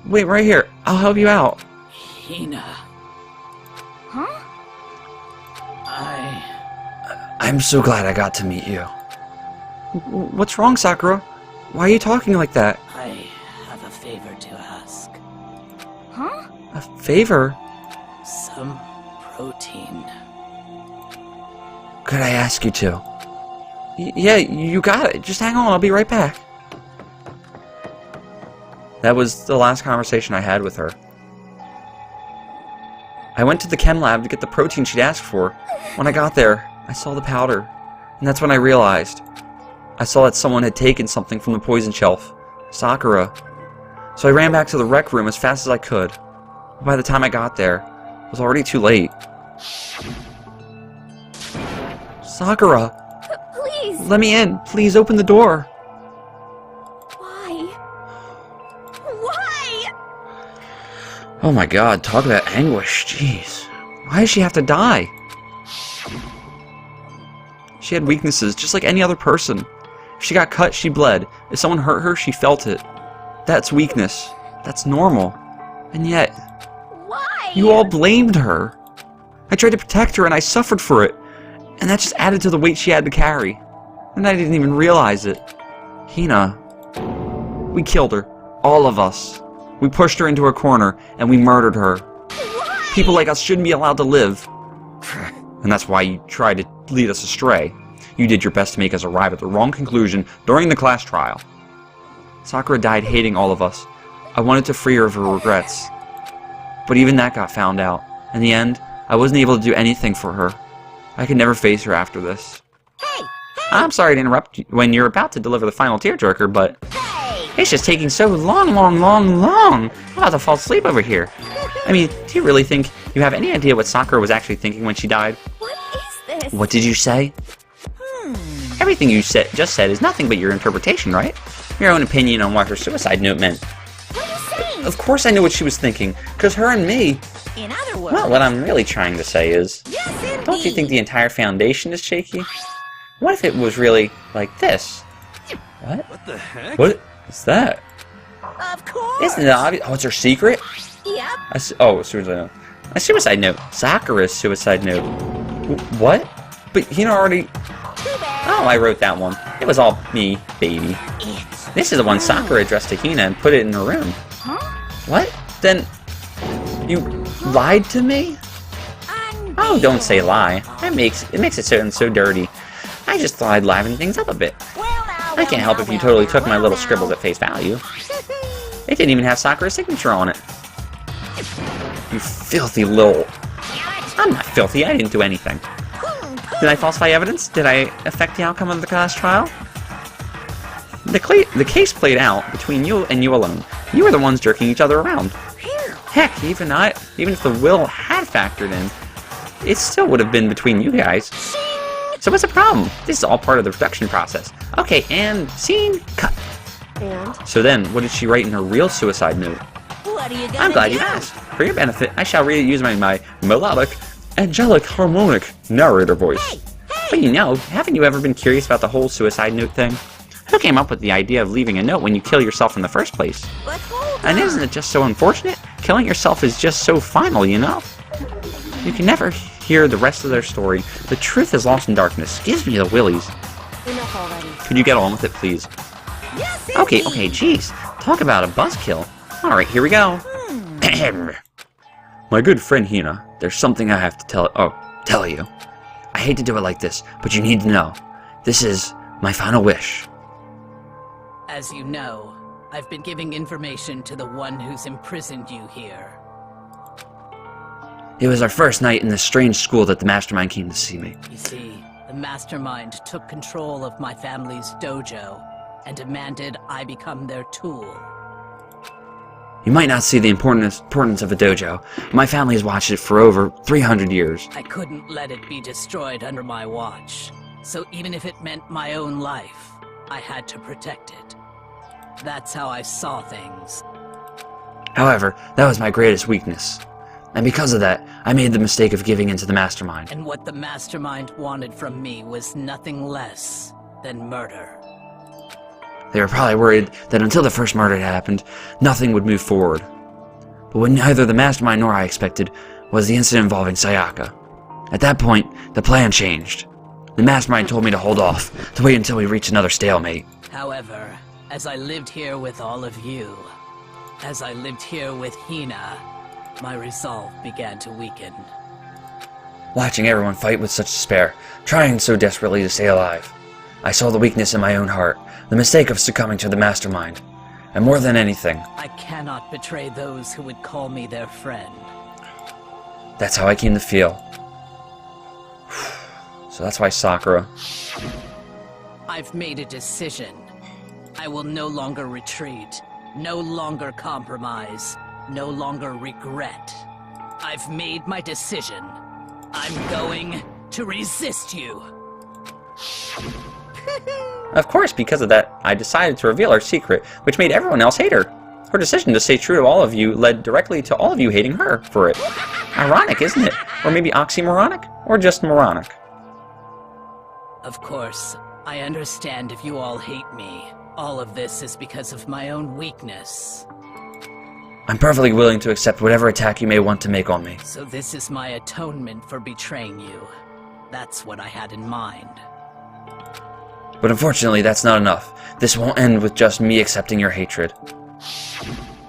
Wait, right here. I'll help you out. Hina, Huh? I'm so glad I got to meet you. What's wrong, Sakura? Why are you talking like that? I have a favor to ask. Huh? A favor? Some protein. Could I ask you to? Yeah, you got it. Just hang on, I'll be right back. That was the last conversation I had with her. I went to the chem lab to get the protein she'd asked for. When I got there, I saw the powder. And that's when I realized. I saw that someone had taken something from the poison shelf. Sakura. So I ran back to the rec room as fast as I could. But by the time I got there, it was already too late. Sakura! Please! Let me in. Please open the door. Why? Why? Oh my god, talk about anguish. Jeez. Why does she have to die? She had weaknesses, just like any other person. If she got cut, she bled. If someone hurt her, she felt it. That's weakness. That's normal. And yet, Why? you all blamed her. I tried to protect her and I suffered for it. And that just added to the weight she had to carry. And I didn't even realize it. Hina, we killed her. All of us. We pushed her into a corner and we murdered her. Why? People like us shouldn't be allowed to live. And that's why you tried to lead us astray. You did your best to make us arrive at the wrong conclusion during the class trial. Sakura died hating all of us. I wanted to free her of her regrets. But even that got found out. In the end, I wasn't able to do anything for her. I could never face her after this. Hey! I'm sorry to interrupt you when you're about to deliver the final tearjerker, but Hey! it's just taking so long. I'm about to fall asleep over here. I mean, do you really think you have any idea what Sakura was actually thinking when she died? What is this? What did you say? Everything you just said is nothing but your interpretation, right? Your own opinion on what her suicide note meant. What are you saying? Of course I knew what she was thinking, because her and me... In other words... Well, what I'm really trying to say is... Yes, indeed. Don't you think the entire foundation is shaky? What if it was really like this? What? What the heck? What is that? Of course! Isn't it obvious? Oh, it's her secret? Yep. Oh, suicide note. A suicide note. Sakura's suicide note. What? But Hina already... Too bad. Oh, I wrote that one. It was all me, baby. This is the one Sakura addressed to Hina and put it in her room. Huh? What? Then... You lied to me? Oh, don't say lie. It makes it sound so dirty. I just thought I'd liven things up a bit. I can't help if you totally took my little scribbles at face value. It didn't even have Sakura's signature on it. You filthy little... I'm not filthy, I didn't do anything. Did I falsify evidence? Did I affect the outcome of the class trial? The case played out between you and you alone. You were the ones jerking each other around. Heck, even if the will had factored in, it still would have been between you guys. So what's the problem? This is all part of the production process. Okay, and scene cut. And? So then, what did she write in her real suicide note? What are you gonna I'm glad do? you asked. For your benefit, I shall read it using my melodic, angelic, harmonic narrator voice. But you know, haven't you ever been curious about the whole suicide note thing? Who came up with the idea of leaving a note when you kill yourself in the first place? But hold And on. isn't it just so unfortunate? Killing yourself is just so final, you know? You can never hear the rest of their story. The truth is lost in darkness. Gives me the willies. Enough already. Could you get on with it, please? Yes, Okay, indeed. jeez. Talk about a buzzkill. Alright, here we go. My good friend Hina, there's something I have to tell you. I hate to do it like this, but you need to know. This is my final wish. As you know, I've been giving information to the one who's imprisoned you here. It was our first night in this strange school that the mastermind came to see me. You see, the mastermind took control of my family's dojo and demanded I become their tool. You might not see the importance of a dojo. My family has watched it for over 300 years. I couldn't let it be destroyed under my watch, so even if it meant my own life, I had to protect it. That's how I saw things. However, that was my greatest weakness. And because of that, I made the mistake of giving in to the mastermind. And what the mastermind wanted from me was nothing less than murder. They were probably worried that until the first murder had happened, nothing would move forward. But what neither the mastermind nor I expected was the incident involving Sayaka. At that point, the plan changed. The mastermind told me to hold off, to wait until we reached another stalemate. However, as I lived here with all of you, as I lived here with Hina, my resolve began to weaken. Watching everyone fight with such despair, trying so desperately to stay alive, I saw the weakness in my own heart, the mistake of succumbing to the mastermind. And more than anything, I cannot betray those who would call me their friend. that's how I came to feel. So that's why Sakura... I've made a decision. I will no longer retreat, no longer compromise, no longer regret. I've made my decision. I'm going to resist you. Of course, because of that, I decided to reveal her secret, which made everyone else hate her. Her decision to stay true to all of you led directly to all of you hating her for it. Ironic, isn't it? Or maybe oxymoronic? Or just moronic? Of course, I understand if you all hate me. All of this is because of my own weakness. I'm perfectly willing to accept whatever attack you may want to make on me. So this is my atonement for betraying you. That's what I had in mind. But unfortunately, that's not enough. This won't end with just me accepting your hatred.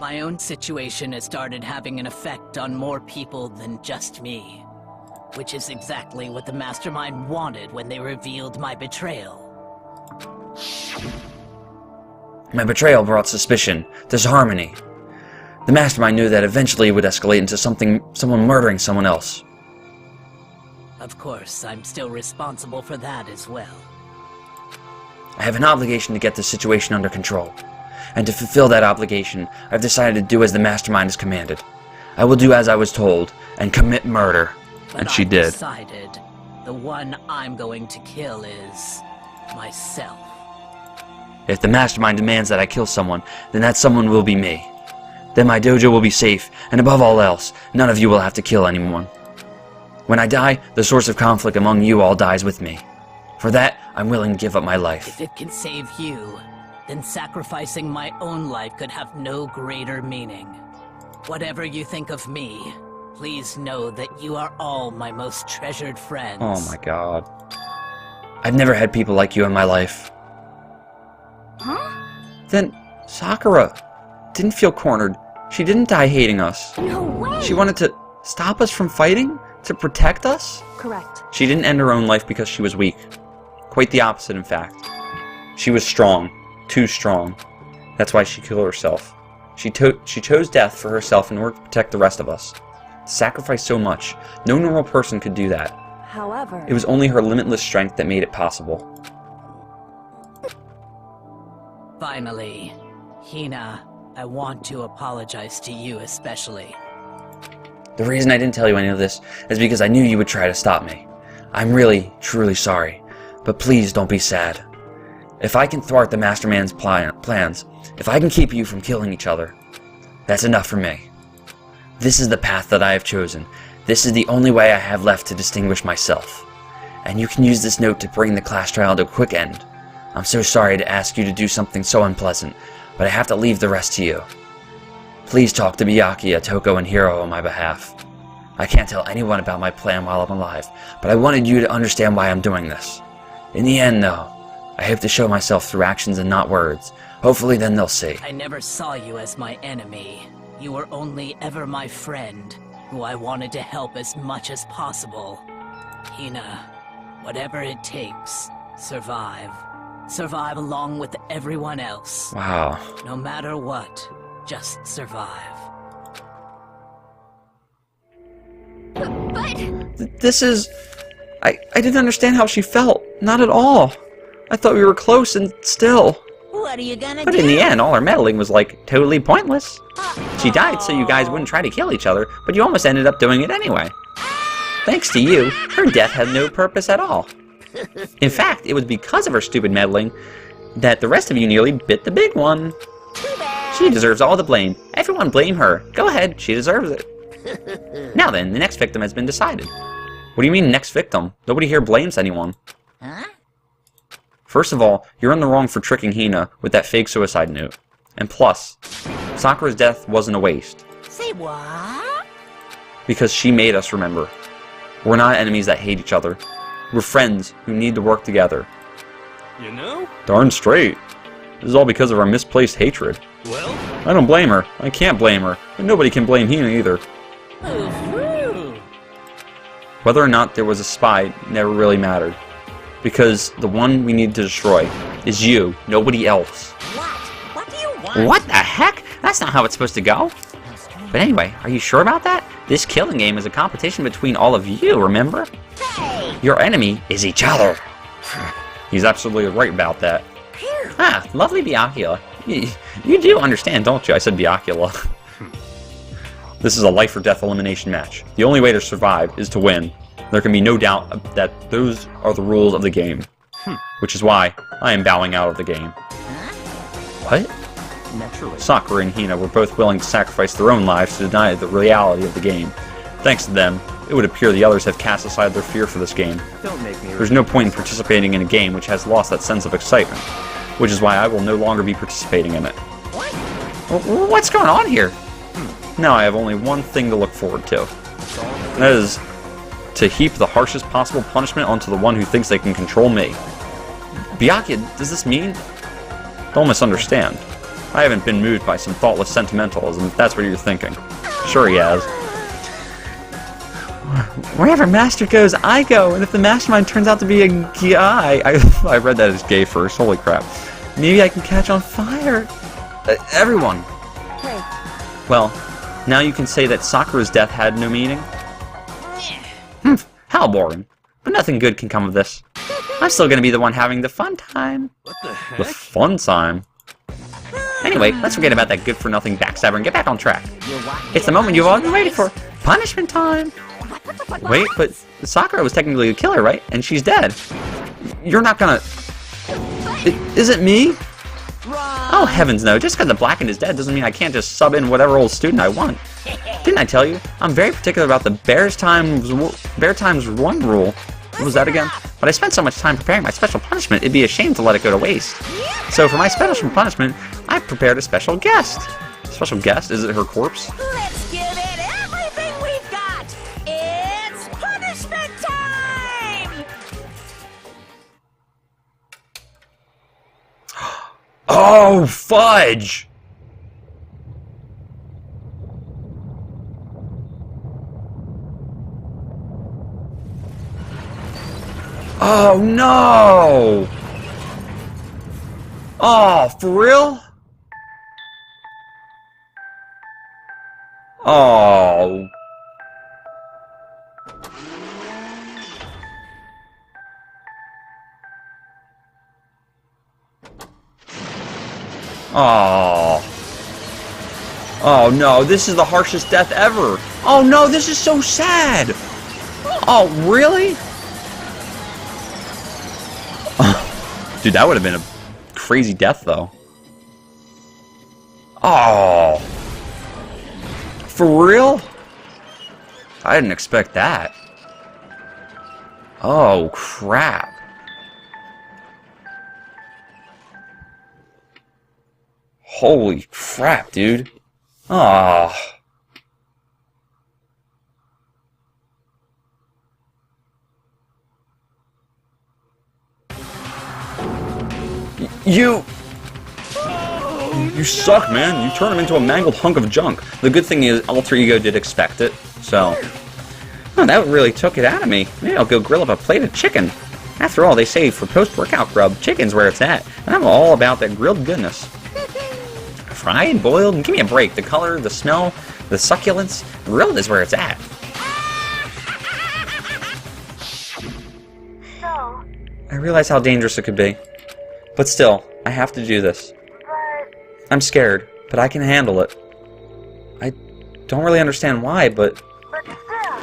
My own situation has started having an effect on more people than just me. Which is exactly what the Mastermind wanted when they revealed my betrayal. My betrayal brought suspicion, disharmony. The Mastermind knew that eventually it would escalate into someone murdering someone else. Of course, I'm still responsible for that as well. I have an obligation to get this situation under control. And to fulfill that obligation, I've decided to do as the Mastermind has commanded. I will do as I was told, and commit murder. And she did. I've decided the one I'm going to kill is myself. If the Mastermind demands that I kill someone, then that someone will be me. Then my dojo will be safe, and above all else, none of you will have to kill anyone. When I die, the source of conflict among you all dies with me. For that, I'm willing to give up my life. If it can save you, then sacrificing my own life could have no greater meaning. Whatever you think of me, please know that you are all my most treasured friends. Oh my god. I've never had people like you in my life. Huh? Then, Sakura didn't feel cornered. She didn't die hating us. No way! She wanted to stop us from fighting? To protect us? Correct. She didn't end her own life because she was weak. Quite the opposite, in fact. She was strong. Too strong. That's why she killed herself. She chose death for herself in order to protect the rest of us. To sacrifice so much. No normal person could do that. However... It was only her limitless strength that made it possible. Finally, Hina, I want to apologize to you especially. The reason I didn't tell you any of this is because I knew you would try to stop me. I'm really, truly sorry. But please don't be sad. If I can thwart the Mastermind's plans, if I can keep you from killing each other, that's enough for me. This is the path that I have chosen. This is the only way I have left to distinguish myself. And you can use this note to bring the class trial to a quick end. I'm so sorry to ask you to do something so unpleasant, but I have to leave the rest to you. Please talk to Byakuya, Toko, and Hiro on my behalf. I can't tell anyone about my plan while I'm alive, but I wanted you to understand why I'm doing this. In the end, though, I hope to show myself through actions and not words. Hopefully then they'll see. I never saw you as my enemy. You were only ever my friend, who I wanted to help as much as possible. Hina, whatever it takes, survive. Survive along with everyone else. Wow. No matter what, just survive. But... This is... I didn't understand how she felt. Not at all. I thought we were close and still. What are you gonna But do? in the end, all her meddling was, like, totally pointless. She died so you guys wouldn't try to kill each other, but you almost ended up doing it anyway. Thanks to you, her death had no purpose at all. In fact, it was because of her stupid meddling that the rest of you nearly bit the big one. She deserves all the blame. Everyone blame her. Go ahead, she deserves it. Now then, the next victim has been decided. What do you mean, next victim? Nobody here blames anyone. Huh? First of all, you're in the wrong for tricking Hina with that fake suicide note. And plus, Sakura's death wasn't a waste. Say what? Because she made us remember. We're not enemies that hate each other. We're friends who need to work together. You know? Darn straight. This is all because of our misplaced hatred. Well, I don't blame her. I can't blame her. And nobody can blame Hina either. Whether or not there was a spy never really mattered. Because the one we need to destroy is you, nobody else. What? What do you want? What the heck? That's not how it's supposed to go. But anyway, are you sure about that? This killing game is a competition between all of you, remember? Hey! Your enemy is each other. He's absolutely right about that. Ah, lovely Byakuya. You do understand, don't you? I said Byakuya. This is a life or death elimination match. The only way to survive is to win. There can be no doubt that those are the rules of the game. Which is why I am bowing out of the game. What? naturally. Sakura and Hina were both willing to sacrifice their own lives to deny the reality of the game. Thanks to them, it it would appear the others have cast aside their fear for this game. Don't make me. There's no point in participating in a game which has lost that sense of excitement, which is why I will no longer be participating in it. What's going on here? Now I have only one thing to look forward to. And that is to heap the harshest possible punishment onto the one who thinks they can control me. Byakuya, does this mean? Don't misunderstand. I haven't been moved by some thoughtless sentimentalism, if that's what you're thinking. Sure he has. Wherever Master goes, I go, and if the Mastermind turns out to be a guy... I read that as gay first, holy crap. Maybe I can catch on fire. Everyone. Hey, Well, now you can say that Sakura's death had no meaning? How boring. But nothing good can come of this. I'm still gonna be the one having the fun time. What the heck? The fun time? Anyway, let's forget about that good-for-nothing backstabber and get back on track. It's the moment you've all been waiting for. Punishment time! Wait, but Sakura was technically the killer, right? And she's dead. You're not gonna... Is it me? Oh, heavens no. Just because the Blackened is dead doesn't mean I can't just sub in whatever old student I want. Didn't I tell you? I'm very particular about the bear times one rule. What was that again? But I spent so much time preparing my special punishment, it'd be a shame to let it go to waste. So for my special punishment, I've prepared a special guest. Special guest? Is it her corpse? Let's give it everything we've got! It's punishment time! Oh, fudge! Oh, no! Oh, for real? Oh. Oh. Oh no, this is the harshest death ever. Oh no, this is so sad. Oh, really? Dude, that would have been a crazy death, though. Oh. For real? I didn't expect that. Oh, crap. Holy crap, dude. Ah. You suck, man. You turn him into a mangled hunk of junk. The good thing is, Alter Ego did expect it, so... Oh, that really took it out of me. Maybe I'll go grill up a plate of chicken. After all, they say for post-workout grub, chicken's where it's at. And I'm all about that grilled goodness. Fried, boiled, and give me a break. The color, the smell, the succulence. Grilled is where it's at. I realize how dangerous it could be. But still, I have to do this. I'm scared, but I can handle it. I don't really understand why, but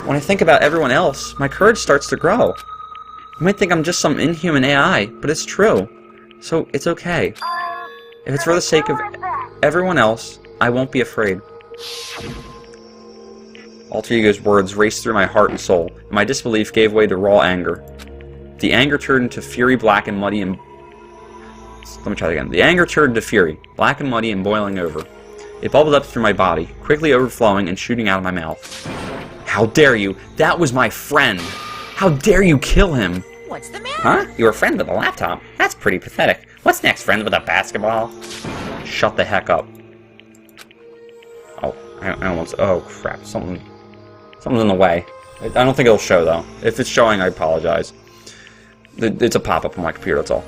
when I think about everyone else, my courage starts to grow. You might think I'm just some inhuman AI, but it's true. So it's okay. If it's for the sake of everyone else, I won't be afraid. Alter Ego's words raced through my heart and soul, and my disbelief gave way to raw anger. The anger turned into fury, black and muddy and... Let me try that again. The anger turned to fury, black and muddy and boiling over. It bubbled up through my body, quickly overflowing and shooting out of my mouth. How dare you? That was my friend! How dare you kill him? What's the matter? Huh? You were a friend with a laptop? That's pretty pathetic. What's next, friend with a basketball? Shut the heck up. Oh, I almost... Oh, crap. Something's in the way. I don't think it'll show, though. If it's showing, I apologize. It's a pop-up on my computer, that's all.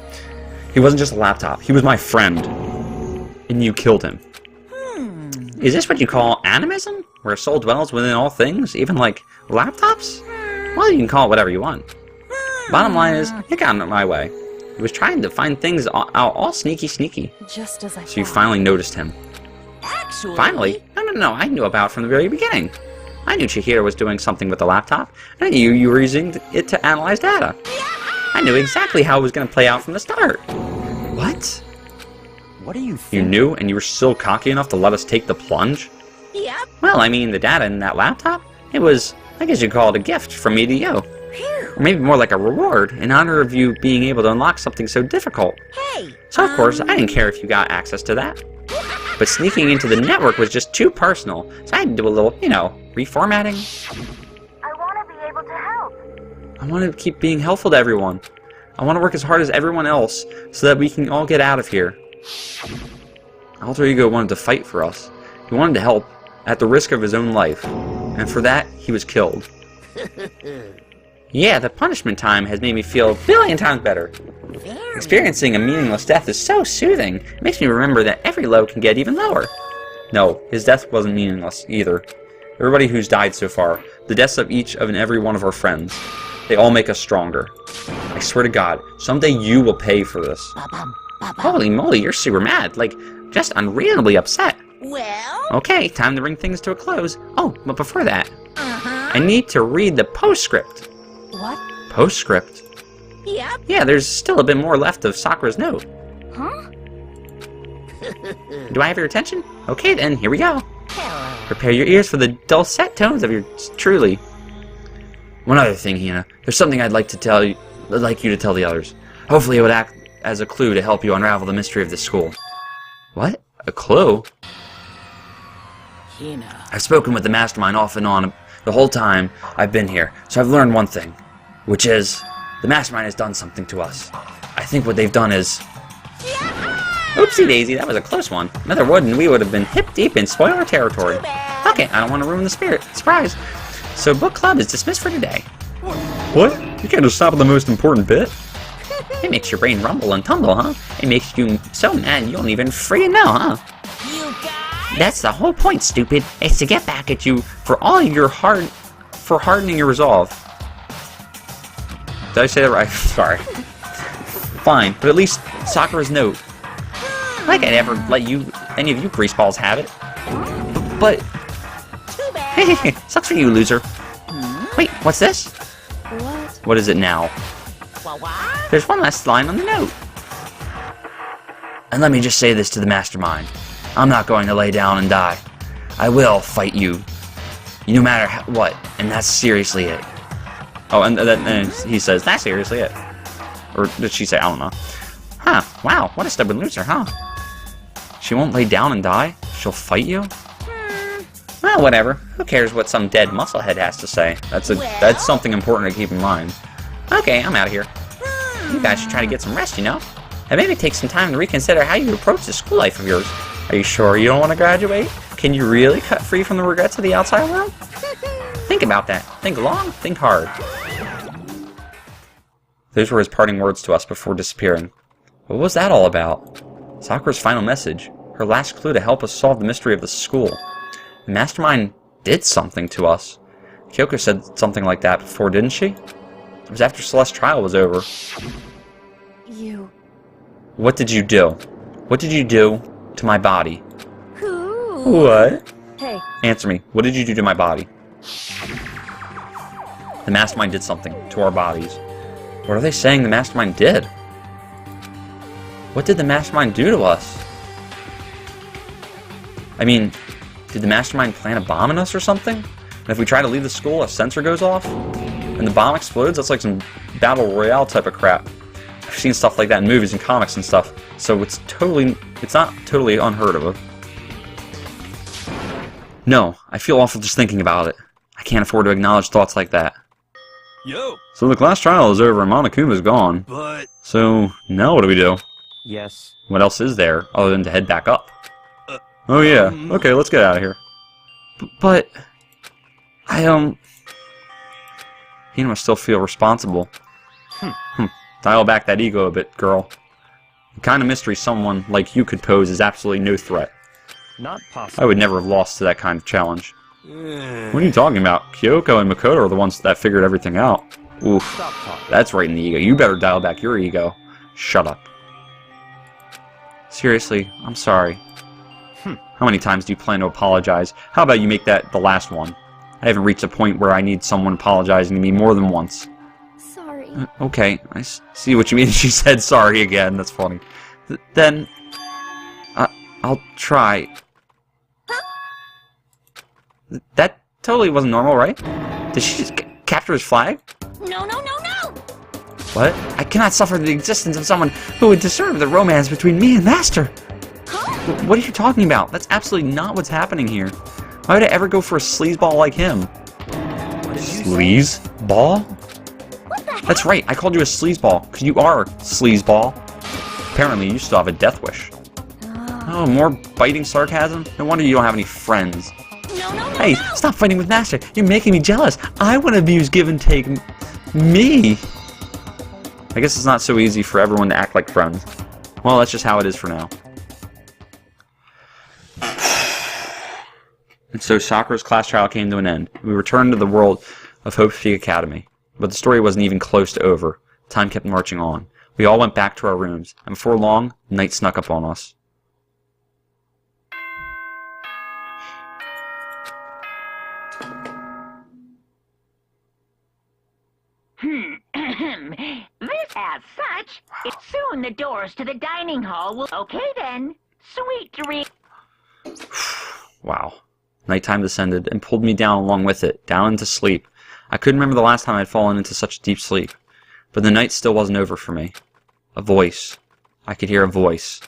He wasn't just a laptop. He was my friend. And you killed him. Is this what you call animism? Where a soul dwells within all things? Even, like, laptops? Well, you can call it whatever you want. Bottom line is, it got in my way. He was trying to find things out all sneaky. Just as I So you thought. finally noticed him. Actually... Finally? No, I knew about it from the very beginning. I knew Chihiro was doing something with the laptop, and I knew you were using it to analyze data. I knew exactly how it was going to play out from the start. What? What do you You think? knew, and you were still cocky enough to let us take the plunge? Yep. Well, I mean, the data in that laptop, it was I guess you'd call it a gift from me to you. Phew. Or maybe more like a reward, in honor of you being able to unlock something so difficult. Hey. So of course, I didn't care if you got access to that. But sneaking into the network was just too personal, so I had to do a little, reformatting. I want to be able to help. I want to keep being helpful to everyone. I want to work as hard as everyone else, so that we can all get out of here. Alter Ego wanted to fight for us. He wanted to help, at the risk of his own life. And for that, he was killed. Yeah, the punishment time has made me feel a billion times better. Experiencing a meaningless death is so soothing. It makes me remember that every low can get even lower. No, his death wasn't meaningless, either. Everybody who's died so far, the deaths of each and every one of our friends, they all make us stronger. I swear to God, someday you will pay for this. Holy moly, you're super mad. Like, just unreasonably upset. Well? Okay, time to bring things to a close. Oh, but before that, I need to read the postscript. What? Postscript? Yep. Yeah, there's still a bit more left of Sakura's note. Huh? Do I have your attention? Okay then, here we go. Hello. Prepare your ears for the dulcet tones of your truly. One other thing, Hina. There's something I'd like you to tell the others. Hopefully it would act as a clue to help you unravel the mystery of this school. What? A clue? Hina. I've spoken with the mastermind off and on the whole time I've been here, so I've learned one thing, which is the mastermind has done something to us. I think what they've done is... Oopsie daisy, that was a close one. Another would and we would have been hip deep in spoiler territory. Okay, I don't want to ruin the spirit. Surprise! So book club is dismissed for today. What? You can't just stop at the most important bit? It makes your brain rumble and tumble, huh? It makes you so mad you don't even friggin' know, huh? You guys? That's the whole point, stupid. It's to get back at you for all your hardening your resolve. Did I say that right? Sorry. Fine, but at least Sakura's note. Like I'd ever let any of you greaseballs have it. But Too bad. sucks for you, loser. Wait, what's this? What? What is it now? What? There's one last line on the note. And let me just say this to the mastermind. I'm not going to lay down and die. I will fight you. No matter what. And that's seriously it. Oh, and he says, that's seriously it. Or did she say, I don't know. Huh, wow, what a stubborn loser, huh? She won't lay down and die? She'll fight you? Well, whatever. Who cares what some dead musclehead has to say? That's something important to keep in mind. Okay, I'm out of here. You guys should try to get some rest, And maybe take some time to reconsider how you approach the school life of yours. Are you sure you don't want to graduate? Can you really cut free from the regrets of the outside world? Think about that. Think long, think hard. Those were his parting words to us before disappearing. What was that all about? Sakura's final message. Her last clue to help us solve the mystery of the school. The mastermind did something to us. Kyoko said something like that before, didn't she? It was after Celeste's trial was over. You... What did you do? What did you do to my body? Who? What? Hey, Answer me. What did you do to my body? The mastermind did something to our bodies. What are they saying the mastermind did? What did the mastermind do to us? I mean, did the mastermind plant a bomb in us or something? And if we try to leave the school, a sensor goes off? And the bomb explodes? That's like some battle royale type of crap. I've seen stuff like that in movies and comics and stuff. So it's not totally unheard of. No, I feel awful just thinking about it. I can't afford to acknowledge thoughts like that. Yo, So the class trial is over and Monokuma's gone. but So now what do we do? Yes. What else is there other than to head back up? Oh yeah, okay, let's get out of here. But I must still feel responsible. Dial back that ego a bit, girl. The kind of mystery someone like you could pose is absolutely no threat. Not possible. I would never have lost to that kind of challenge. What are you talking about? Kyoko and Makoto are the ones that figured everything out. Oof, Stop talking. that's right in the ego. You better dial back your ego. Shut up. Seriously, I'm sorry. How many times do you plan to apologize? How about you make that the last one? I haven't reached a point where I need someone apologizing to me more than once. Sorry. Okay, I see what you mean. She said sorry again. That's funny. Then, I'll try. That totally wasn't normal, right? Did she just capture his flag? No, no, no, no! What? I cannot suffer the existence of someone who would disturb the romance between me and Master. What are you talking about? That's absolutely not what's happening here. Why would I ever go for a sleazeball like him? Sleazeball? That's right, I called you a sleazeball, because you are a sleazeball. Apparently, you still have a death wish. Oh, more biting sarcasm? No wonder you don't have any friends. Hey, stop fighting with Master. You're making me jealous. I want to abuse give and take me. I guess it's not so easy for everyone to act like friends. Well, that's just how it is for now. And so Sakura's class trial came to an end. We returned to the world of Hope's Peak Academy. But the story wasn't even close to over. Time kept marching on. We all went back to our rooms, and before long, night snuck up on us. This as such, soon the doors to the dining hall will... Okay then, sweet dream. Wow. Nighttime descended and pulled me down along with it, down into sleep. I couldn't remember the last time I'd fallen into such deep sleep. But the night still wasn't over for me. A voice. I could hear a voice.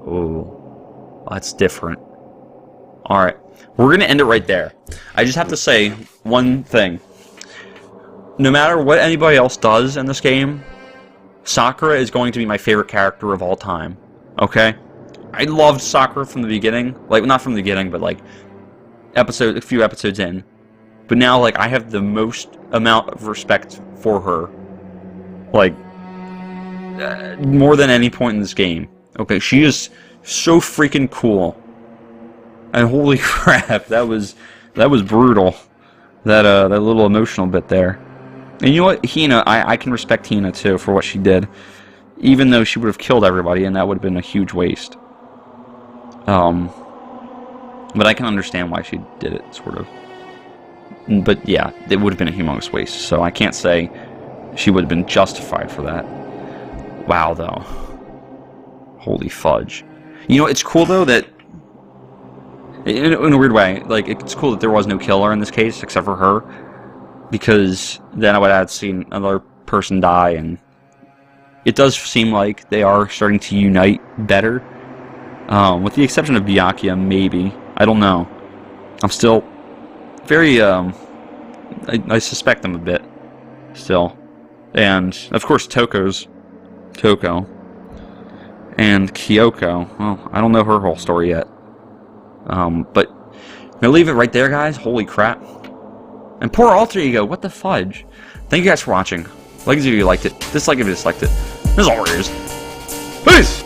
Oh, that's different. Alright, we're going to end it right there. I just have to say one thing. No matter what anybody else does in this game, Sakura is going to be my favorite character of all time. Okay? I loved Sakura from the beginning. Like, not from the beginning, but like a few episodes in. But now, like, I have the most amount of respect for her. Like, more than any point in this game. Okay, she is so freaking cool. And holy crap, that was brutal. That little emotional bit there. And you know what, Hina, I can respect Hina too for what she did. Even though she would have killed everybody, and that would have been a huge waste. But I can understand why she did it, sort of. But yeah, it would have been a humongous waste, so I can't say she would have been justified for that. Wow, though. Holy fudge. You know, it's cool, though, that... In a weird way, like, it's cool that there was no killer in this case, except for her. Because then I would have seen another person die, and... It does seem like they are starting to unite better. With the exception of Byakuya, maybe. I don't know. I'm still very, I suspect them a bit. Still. And, of course, Toko. And Kyoko. Well, I don't know her whole story yet. But I'm gonna leave it right there, guys. Holy crap. And poor alter ego, what the fudge? Thank you guys for watching. Like if you liked it. Dislike if you disliked it. As always. Peace!